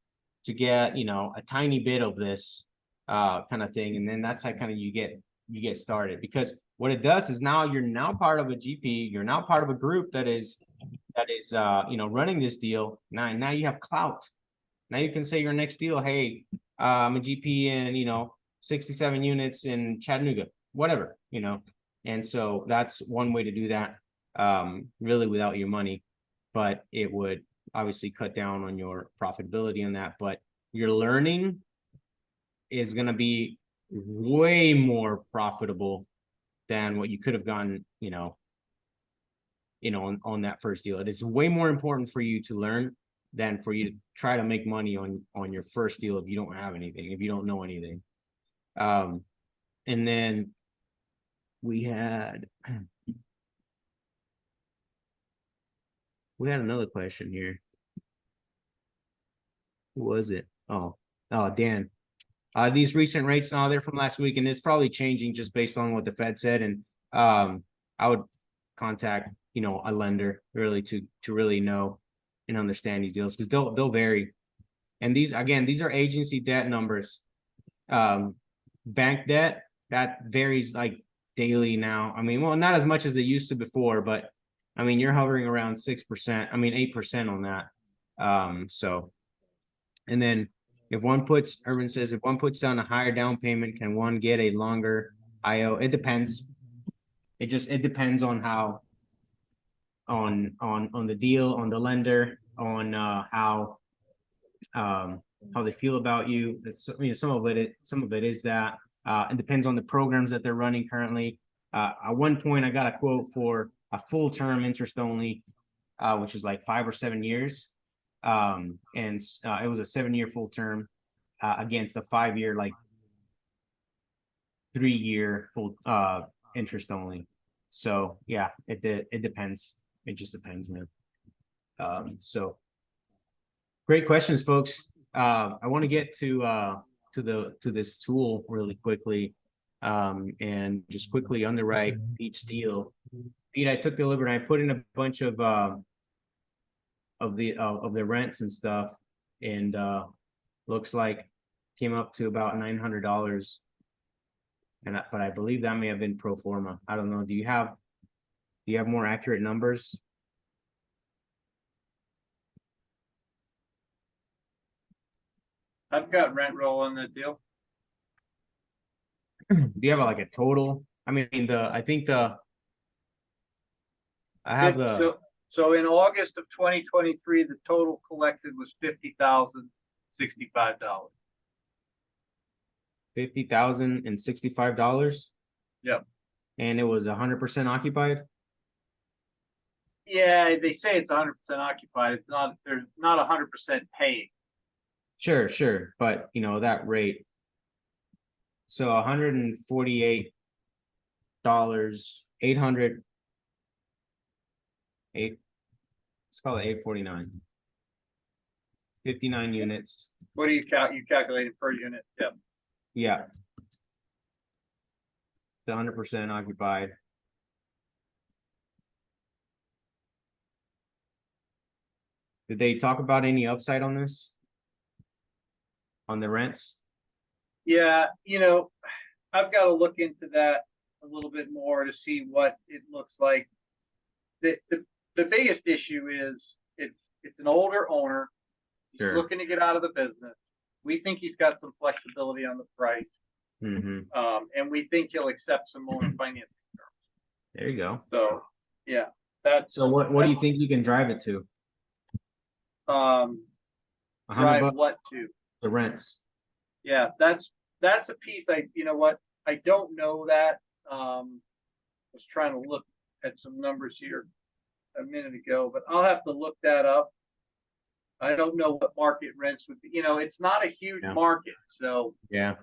to get, a tiny bit of this kind of thing. And then that's how kind of you get started, because what it does is now you're now part of a GP, you're now part of a group that is running this deal. Now you have clout. Now you can say your next deal, hey, I'm a GP in, 67 units in Chattanooga, whatever, And so that's one way to do that, really without your money, but it would obviously cut down on your profitability on that. But your learning is going to be way more profitable than what you could have gotten, on that first deal. It is way more important for you to learn than for you to try to make money on your first deal if you don't have anything, if you don't know anything. And then we had another question here. Who was it? Oh, Dan. These recent rates, they're from last week, and it's probably changing just based on what the Fed said. And I would contact, a lender really to really know and understand these deals, because they'll vary. And these are agency debt numbers. Bank debt, that varies like daily now. I mean, well, not as much as it used to before, but I mean, you're hovering around 6%. I mean, 8% on that. So, and then Urban says, if one puts down a higher down payment, can one get a longer IO? It depends. It depends on how, on the deal, on the lender, on how they feel about you. It's, some of it is that. It depends on the programs that they're running currently. At one point, I got a quote for a full term interest only, which is like 5 or 7 years. And it was a 7-year full term against a 5-year, like 3-year full interest only. So yeah, it depends. It just depends, man. So great questions, folks. I want to get to this tool really quickly, and just quickly underwrite each deal. Pete, I took the liberty, I put in a bunch of the rents and stuff, and looks like came up to about $900. But I believe that may have been pro forma. I don't know. Do you have more accurate numbers? I've got rent roll on that deal. Do you have like a total? I mean, So in August of 2023, the total collected was $50,065. $50,065. Yep. And it was 100% occupied. Yeah, they say it's 100% occupied. It's not. There's not 100% paying. Sure, but that rate. So $148, 800. Let's call it 849. 59 units. What do you calculated per unit? Yep. Yeah. The 100% occupied. Did they talk about any upside on this? On the rents? Yeah, I've got to look into that a little bit more to see what it looks like. The biggest issue is it's an older owner. He's looking to get out of the business. We think he's got some flexibility on the price. Mm-hmm. And we think he'll accept some more financing terms. There you go. So yeah, so what do you think you can drive it to? Drive what to? The rents. Yeah, that's a piece. I don't know that. Was trying to look at some numbers here. a minute ago, but I'll have to look that up. I don't know what market rents would be. You know, it's not a huge market, so Yeah.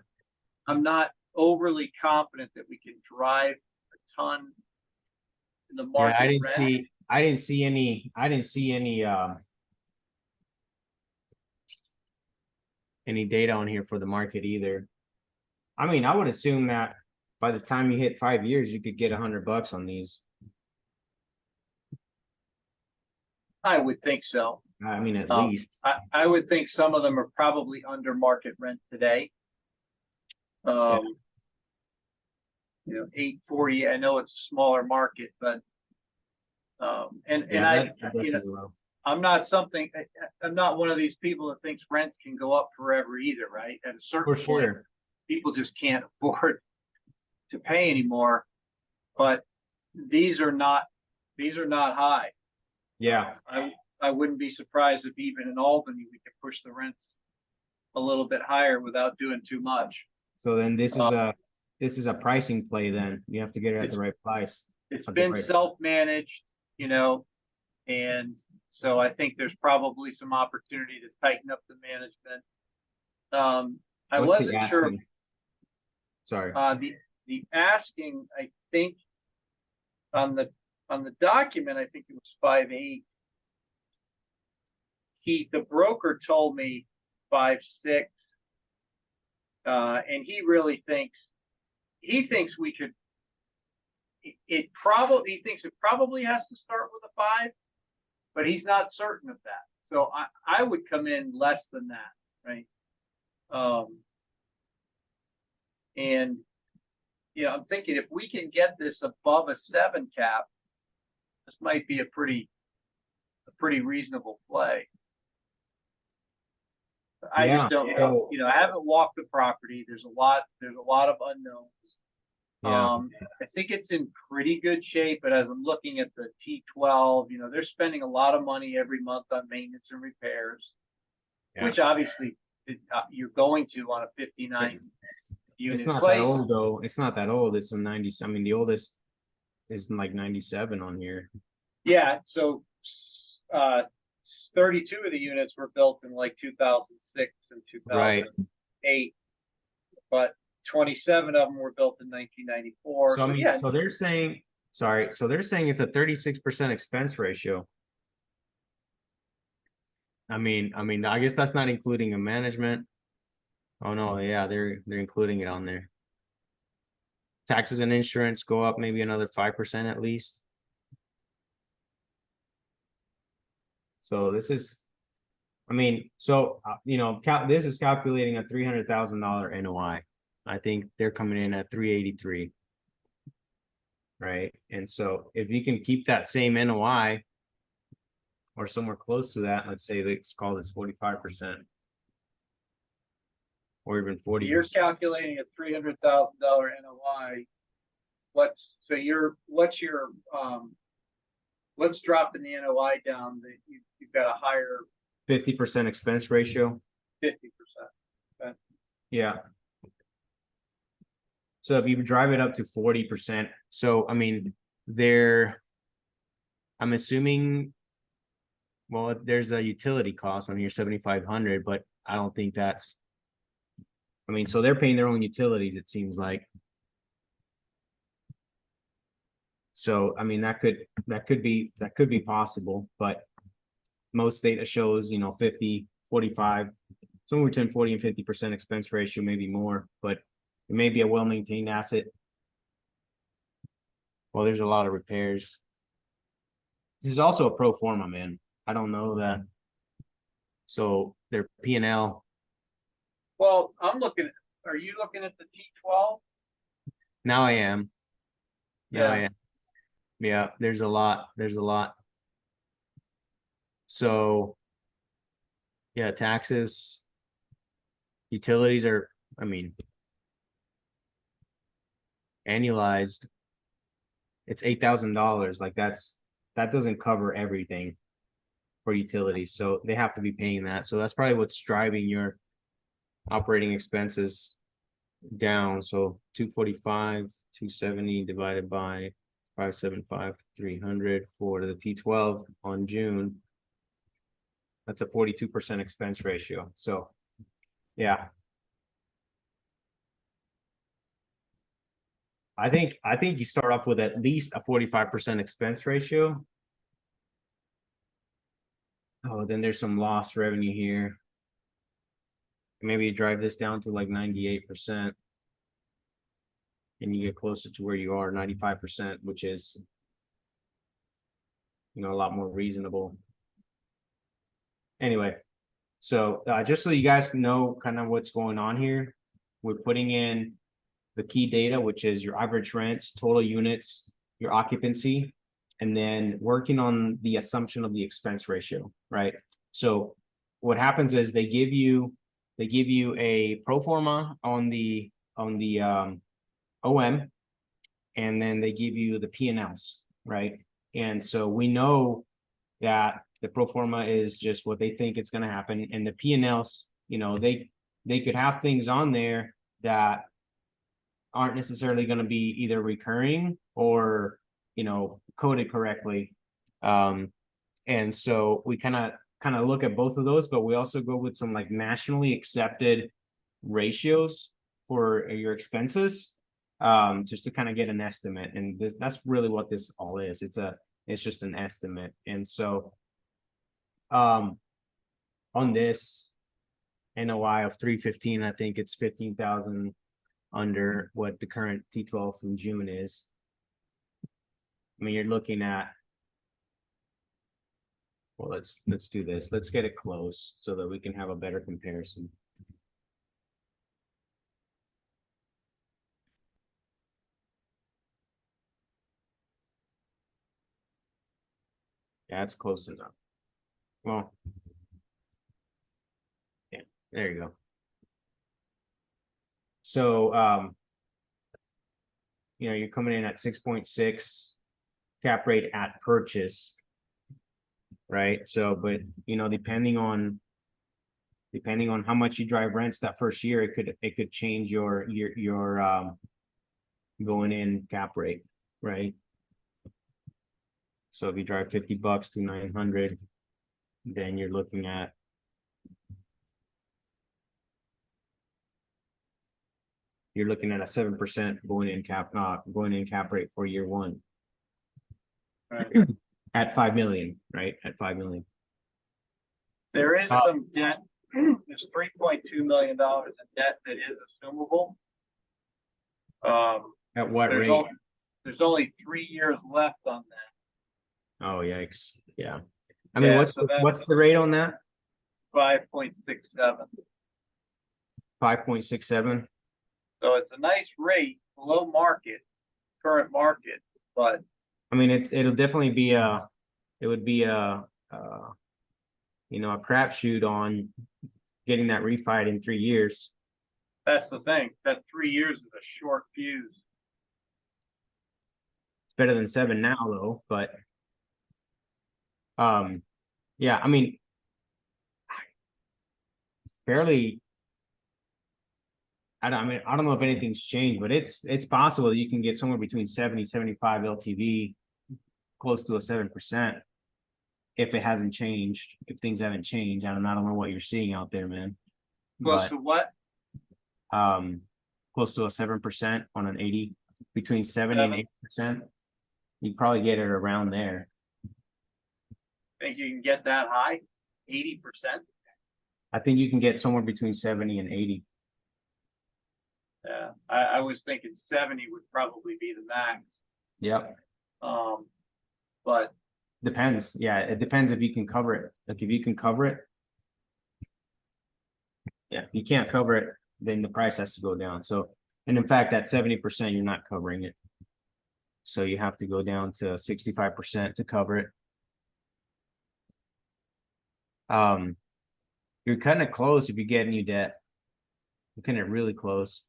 I'm not overly confident that we can drive a ton in the market. Yeah, I didn't rent. see any data on here for the market either. I mean, I would assume that by the time you hit 5 years, you could get $100 on these. I would think so. I mean, at least. I would think some of them are probably under market rent today. You know, 840. I know it's a smaller market, but I'm not one of these people that thinks rents can go up forever either, right? At a certain point, people just can't afford to pay anymore. But these are not high. Yeah. I wouldn't be surprised if even in Albany we could push the rents a little bit higher without doing too much. So then this is a pricing play. Then you have to get it at the right price. It's been self-managed, you know, and so I think there's probably some opportunity to tighten up the management. I wasn't sure. Sorry. The asking, I think on the document, I think it was 5.8. The broker told me 5.6. And he really thinks we could. He thinks it probably has to start with a 5, but he's not certain of that. So I would come in less than that, right? And you know, I'm thinking if we can get this above a 7 cap, this might be a pretty reasonable play. I just don't know. You know, I haven't walked the property. There's a lot of unknowns. I think it's in pretty good shape, but as I'm looking at the T12, you know, they're spending a lot of money every month on maintenance and repairs, which obviously you're going to on a 59 unit It's not place. that old though. It's not that old. It's a 90. I mean, the oldest is like 97 on here. Yeah. So 32 of the units were built in like 2006 and 2008, but 27 of them were built in 1994. So I mean, so they're saying, so they're saying it's a 36% expense ratio. I mean, I guess that's not including a management. Oh no, yeah, they're including it on there. Taxes and insurance go up maybe another 5% at least. So this is, I mean, so you know, this is calculating a $300,000 NOI. I think they're coming in at 383. Right. And so if you can keep that same NOI or somewhere close to that, let's say let's call this 45%. Or even 40%. You're calculating a $300,000 NOI. What's dropping the NOI down that you've got a higher 50% expense ratio? 50%. Okay. Yeah. So if you drive it up to 40%, so I mean, I'm assuming, well, there's a utility cost on here, 7,500, but I don't think that's, I mean, so they're paying their own utilities, it seems like. So, I mean, that could be possible, but most data shows, you know, 50, 45, somewhere between 40 and 50% expense ratio, maybe more, but it may be a well-maintained asset. Well, there's a lot of repairs. This is also a pro forma, man. I don't know that. So their P&L. Well, are you looking at the T12? Now I am. Yeah. I am. Yeah, there's a lot. So yeah, taxes, utilities are, I mean, annualized, it's $8,000. Like that doesn't cover everything for utilities. So they have to be paying that. So that's probably what's driving your operating expenses down. So 245, 270 divided by 575, 300 for the T12 on June. That's a 42% expense ratio. So, yeah. I think you start off with at least a 45% expense ratio. Oh, then there's some lost revenue here. Maybe you drive this down to like 98%. And you get closer to where you are, 95%, which is, a lot more reasonable. Anyway, so just so you guys know kind of what's going on here, we're putting in the key data, which is your average rents, total units, your occupancy, and then working on the assumption of the expense ratio, right? So what happens is they give you a pro forma on the OM, and then they give you the P&Ls, right? And so we know that the pro forma is just what they think it's going to happen, and the P&Ls, they could have things on there that aren't necessarily going to be either recurring or coded correctly. And so we kind of look at both of those, but we also go with some like nationally accepted ratios for your expenses, just to kind of get an estimate. And that's really what this all is. It's just an estimate. And so on this NOI of 315, I think it's 15,000 under what the current T12 from June is. I mean, you're looking at, well, let's do this. Let's get it close so that we can have a better comparison. Yeah, it's close enough. Well, yeah, there you go. So, you're coming in at 6.6 cap rate at purchase, right? So, but depending on how much you drive rents that first year, it could change your going in cap rate, right? So if you drive $50 to 900, then you're looking at a 7% going in cap rate for year one. Right. At 5 million, right? At 5 million. There is some debt. There's $3.2 million in debt that is assumable. At what rate? There's only 3 years left on that. Oh, yikes. Yeah. I mean, what's the rate on that? 5.67. 5.67. So it's a nice rate, below current market, but I mean, it'll definitely be a crapshoot on getting that refied in 3 years. that's the thing. That 3 years is a short fuse. It's better than 7 now, though. But yeah, I mean, fairly. I don't know if anything's changed, but it's possible that you can get somewhere between 70, 75 LTV, close to a 7%, if it hasn't changed, if things haven't changed. I don't know what you're seeing out there, man. Close to what? Close to a 7% on an 80, between 70 and 8%. You probably get it around there. Think you can get that high? 80%? I think you can get somewhere between 70 and 80. Yeah, I was thinking 70 would probably be the max. Yep. But depends. Yeah, it depends if you can cover it. Like if you can cover it. Yeah, if you can't cover it, then the price has to go down. So, and in fact, at 70%, you're not covering it. So you have to go down to 65% to cover it. You're kind of close if you get new debt. You're kind of really close.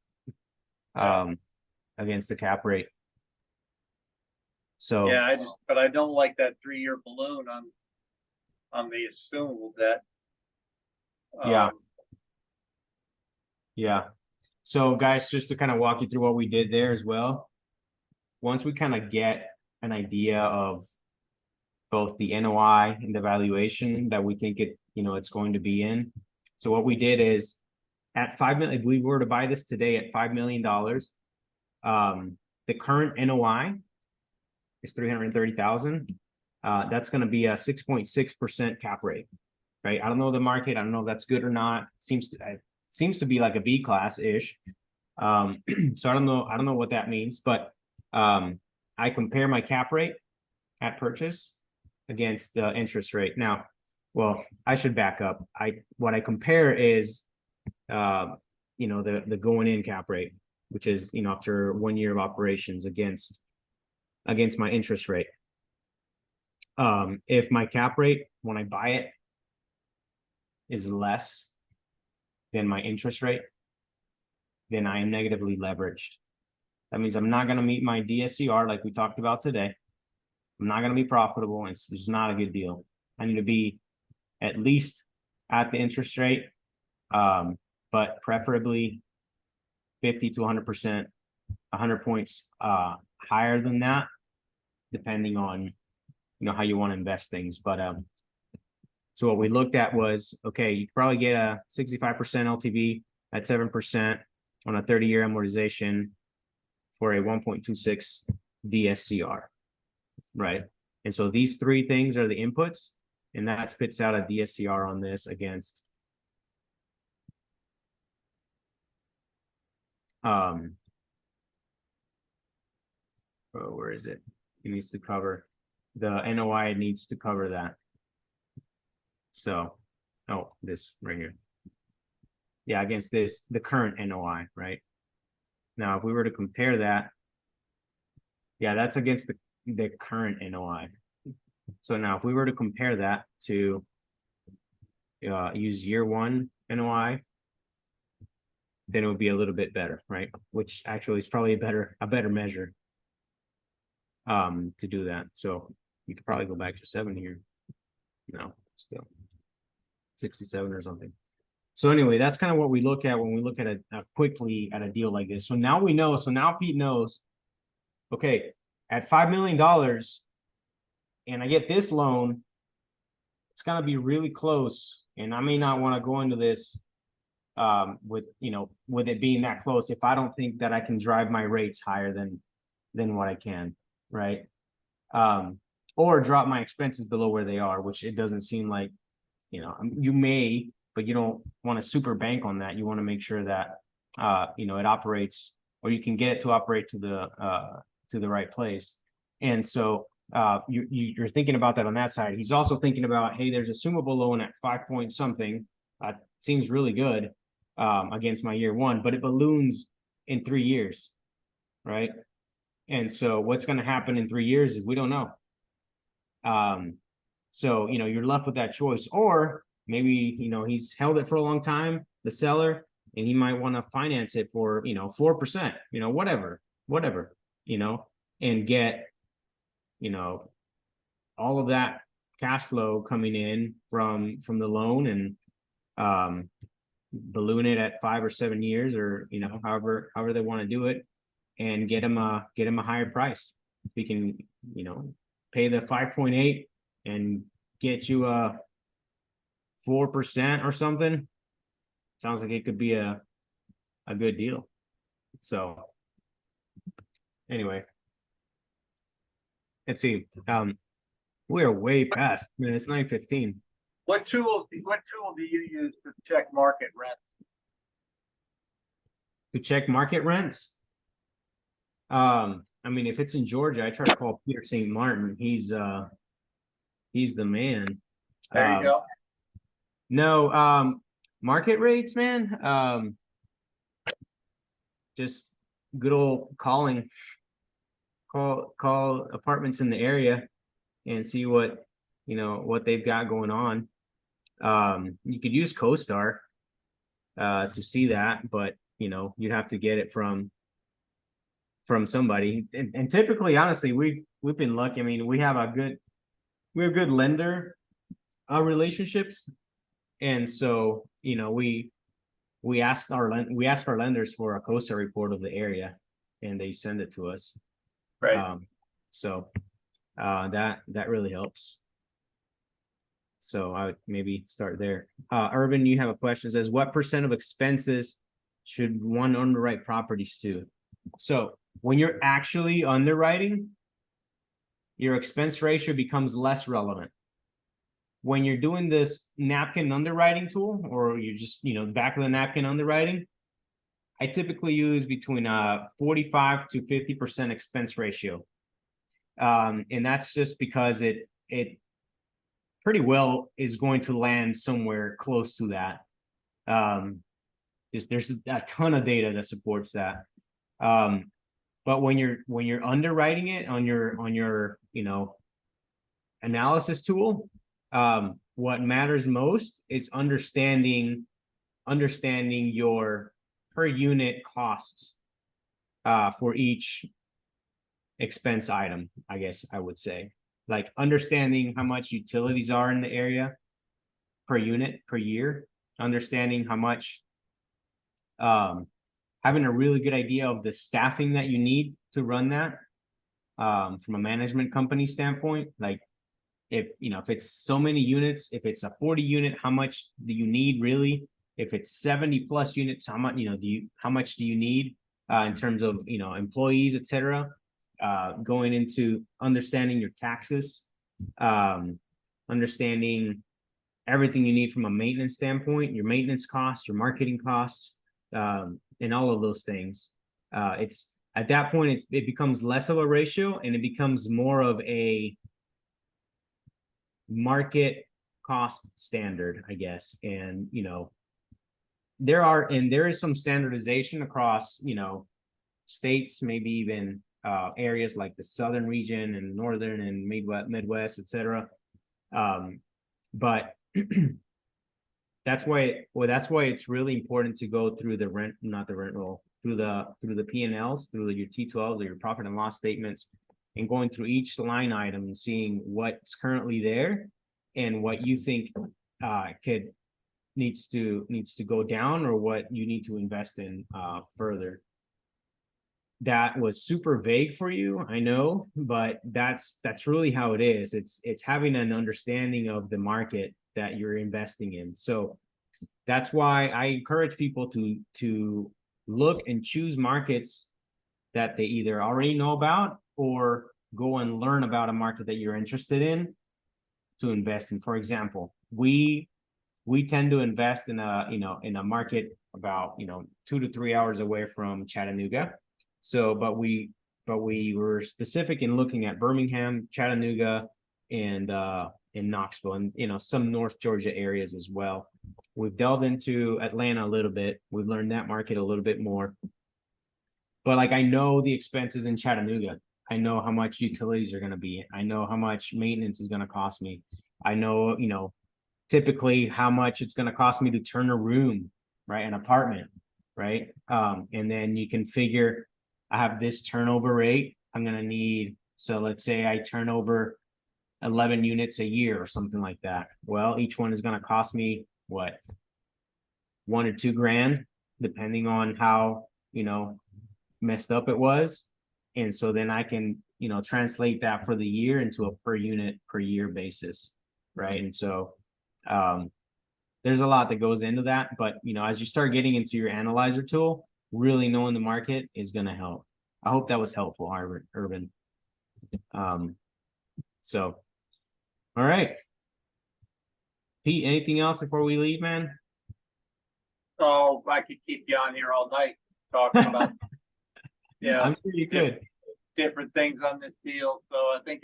Against the cap rate. So yeah, but I don't like that 3-year balloon on the assumable debt. Yeah. So guys, just to kind of walk you through what we did there as well. Once we kind of get an idea of both the NOI and the valuation that we think it's going to be in. So what we did is at 5 million, if we were to buy this today at $5 million, the current NOI is 330,000. That's going to be a 6.6% cap rate, right? I don't know the market. I don't know if that's good or not. Seems to be like a B class ish. So I don't know what that means, but I compare my cap rate at purchase against the interest rate. Now, well, I should back up. What I compare is the going in cap rate, which is after 1 year of operations against my interest rate. If my cap rate when I buy it is less than my interest rate, then I am negatively leveraged. That means I'm not going to meet my DSCR like we talked about today. I'm not going to be profitable, and it's just not a good deal. I need to be at least at the interest rate, but preferably 50 to 100%, 100 points higher than that, depending on how you want to invest things. But so what we looked at was, okay, you could probably get a 65% LTV at 7% on a 30-year amortization for a 1.26 DSCR, right? And so these three things are the inputs, and that spits out a DSCR on this against where is it? It needs to cover the NOI, needs to cover that. So, this right here. Yeah, against the current NOI, right? Now, if we were to compare that, yeah, that's against the current NOI. So now if we were to compare that to use year one NOI, then it would be a little bit better, right? Which actually is probably a better measure to do that. So you could probably go back to 7 here. No, still 67 or something. So anyway, that's kind of what we look at when we look at quickly at a deal like this. So now we know. So now Pete knows. Okay, at $5 million, and I get this loan, it's gonna be really close. And I may not want to go into this with it being that close if I don't think that I can drive my rates higher than what I can, right? Or drop my expenses below where they are, which it doesn't seem like, you may, but you don't want to super bank on that. You want to make sure that it operates, or you can get it to operate to the right place. And so you're thinking about that on that side. He's also thinking about, hey, there's Assumable loan at 5 point something. Seems really good against my year one, but it balloons in 3 years, right? And so what's going to happen in 3 years is we don't know. So you're left with that choice, or maybe he's held it for a long time, the seller, and he might want to finance it for 4%, whatever, and get all of that cash flow coming in from the loan, and balloon it at 5 or 7 years, or however they want to do it, and get him a higher price. We can pay the 5.8 and get you a 4% or something. Sounds like it could be a good deal. So anyway, let's see. We are way past. Man, it's 9:15. What tool do you use to check market rent? To check market rents? I mean, if it's in Georgia, I try to call Peter St. Martin. He's the man. There you go. No, market rates, man. Just good old calling. Call apartments in the area and see what they've got going on. You could use CoStar to see that, but you'd have to get it from somebody. And typically, honestly, we've been lucky. I mean, we have good lender relationships, and so we ask our lenders for a CoStar report of the area, and they send it to us. Right. So That really helps. So I would maybe start there. Irvin, you have a question. It says, what % of expenses should one underwrite properties to? So when you're actually underwriting, your expense ratio becomes less relevant. When you're doing this napkin underwriting tool, or you're just, back of the napkin underwriting, I typically use between 45 to 50% expense ratio. And that's just because it pretty well is going to land somewhere close to that. There's a ton of data that supports that. But when you're underwriting it on your analysis tool, what matters most is understanding your per unit costs for each expense item, I guess I would say. Like understanding how much utilities are in the area per unit per year, understanding how much, having a really good idea of the staffing that you need to run that, from a management company standpoint. Like if it's so many units, if it's a 40 unit, how much do you need really? If it's 70 plus units, how much do you need in terms of employees, etc. Going into understanding your taxes, understanding everything you need from a maintenance standpoint, your maintenance costs, your marketing costs, and all of those things. It's at that point it becomes less of a ratio and it becomes more of a market cost standard, I guess. And there is some standardization across states, maybe even areas like the southern region and northern and Midwest, etc. But that's why it's really important to go through the through the P&Ls, through your T12s or your profit and loss statements, and going through each line item and seeing what's currently there and what you think needs to go down, or what you need to invest in further. That was super vague for you, I know, but that's really how it is. It's having an understanding of the market that you're investing in. So that's why I encourage people to look and choose markets that they either already know about or go and learn about a market that you're interested in to invest in. For example, we tend to invest in a market about 2 to 3 hours away from Chattanooga. So, but we were specific in looking at Birmingham, Chattanooga, and in Knoxville, and some North Georgia areas as well. We've delved into Atlanta a little bit. We've learned that market a little bit more. But like, I know the expenses in Chattanooga. I know how much utilities are going to be. I know how much maintenance is going to cost me. I know, typically how much it's going to cost me to turn a room, right? An apartment, right? And then you can figure, I have this turnover rate. I'm going to need, so let's say I turn over 11 units a year or something like that. Well, each one is going to cost me what? $1 or $2 grand, depending on how, messed up it was. And so then I can, translate that for the year into a per unit per year basis. Right. And so, there's a lot that goes into that, but as you start getting into your analyzer tool, really knowing the market is going to help. I hope that was helpful, Urban. So, all right. Pete, anything else before we leave, man? Oh, I could keep you on here all night talking about, I'm sure you could. Different things on this deal. So I think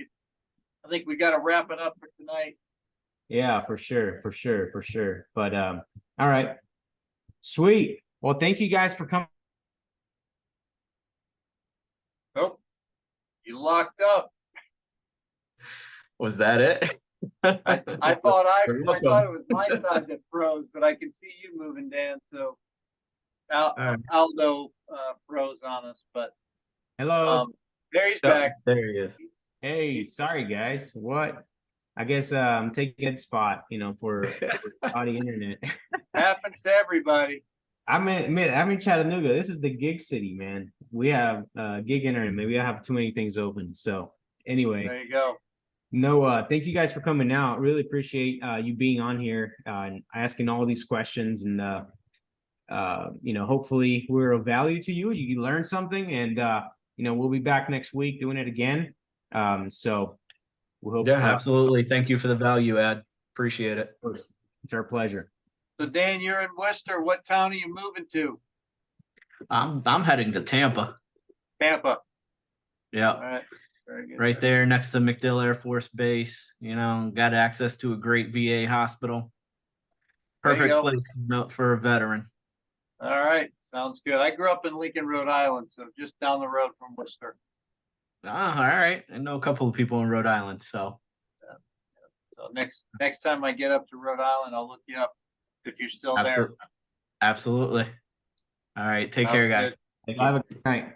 we got to wrap it up for tonight. Yeah, for sure. But all right, sweet. Well, thank you guys for coming. Oh, you locked up. Was that it? I thought it was my side that froze, but I can see you moving, Dan. So Aldo froze on us, but hello. there he's back. There he is. Hey, sorry guys. What? I guess I'm taking Ed's spot, for audio internet. Happens to everybody. I'm in Chattanooga. This is the gig city, man. We have gig internet. Maybe I have too many things open. So anyway, There you go. no, thank you guys for coming out. Really appreciate you being on here and asking all these questions. And hopefully we're of value to you. You learned something, and we'll be back next week doing it again. So we hope. Yeah, absolutely. Thank you for the value, Ed. Appreciate it. It's our pleasure. So Dan, you're in Worcester. What town are you moving to? I'm heading to Tampa. Tampa. Yeah. All right. Very good. Right there next to MacDill Air Force Base, got access to a great VA hospital. There you Perfect go. place for a veteran. All right. Sounds good. I grew up in Lincoln, Rhode Island, so just down the road from Worcester. Ah, all right. I know a couple of people in Rhode Island, so. So next time I get up to Rhode Island, I'll look you up if you're still there. Absolutely. All right. Take Sounds care, guys. good. Have a good night.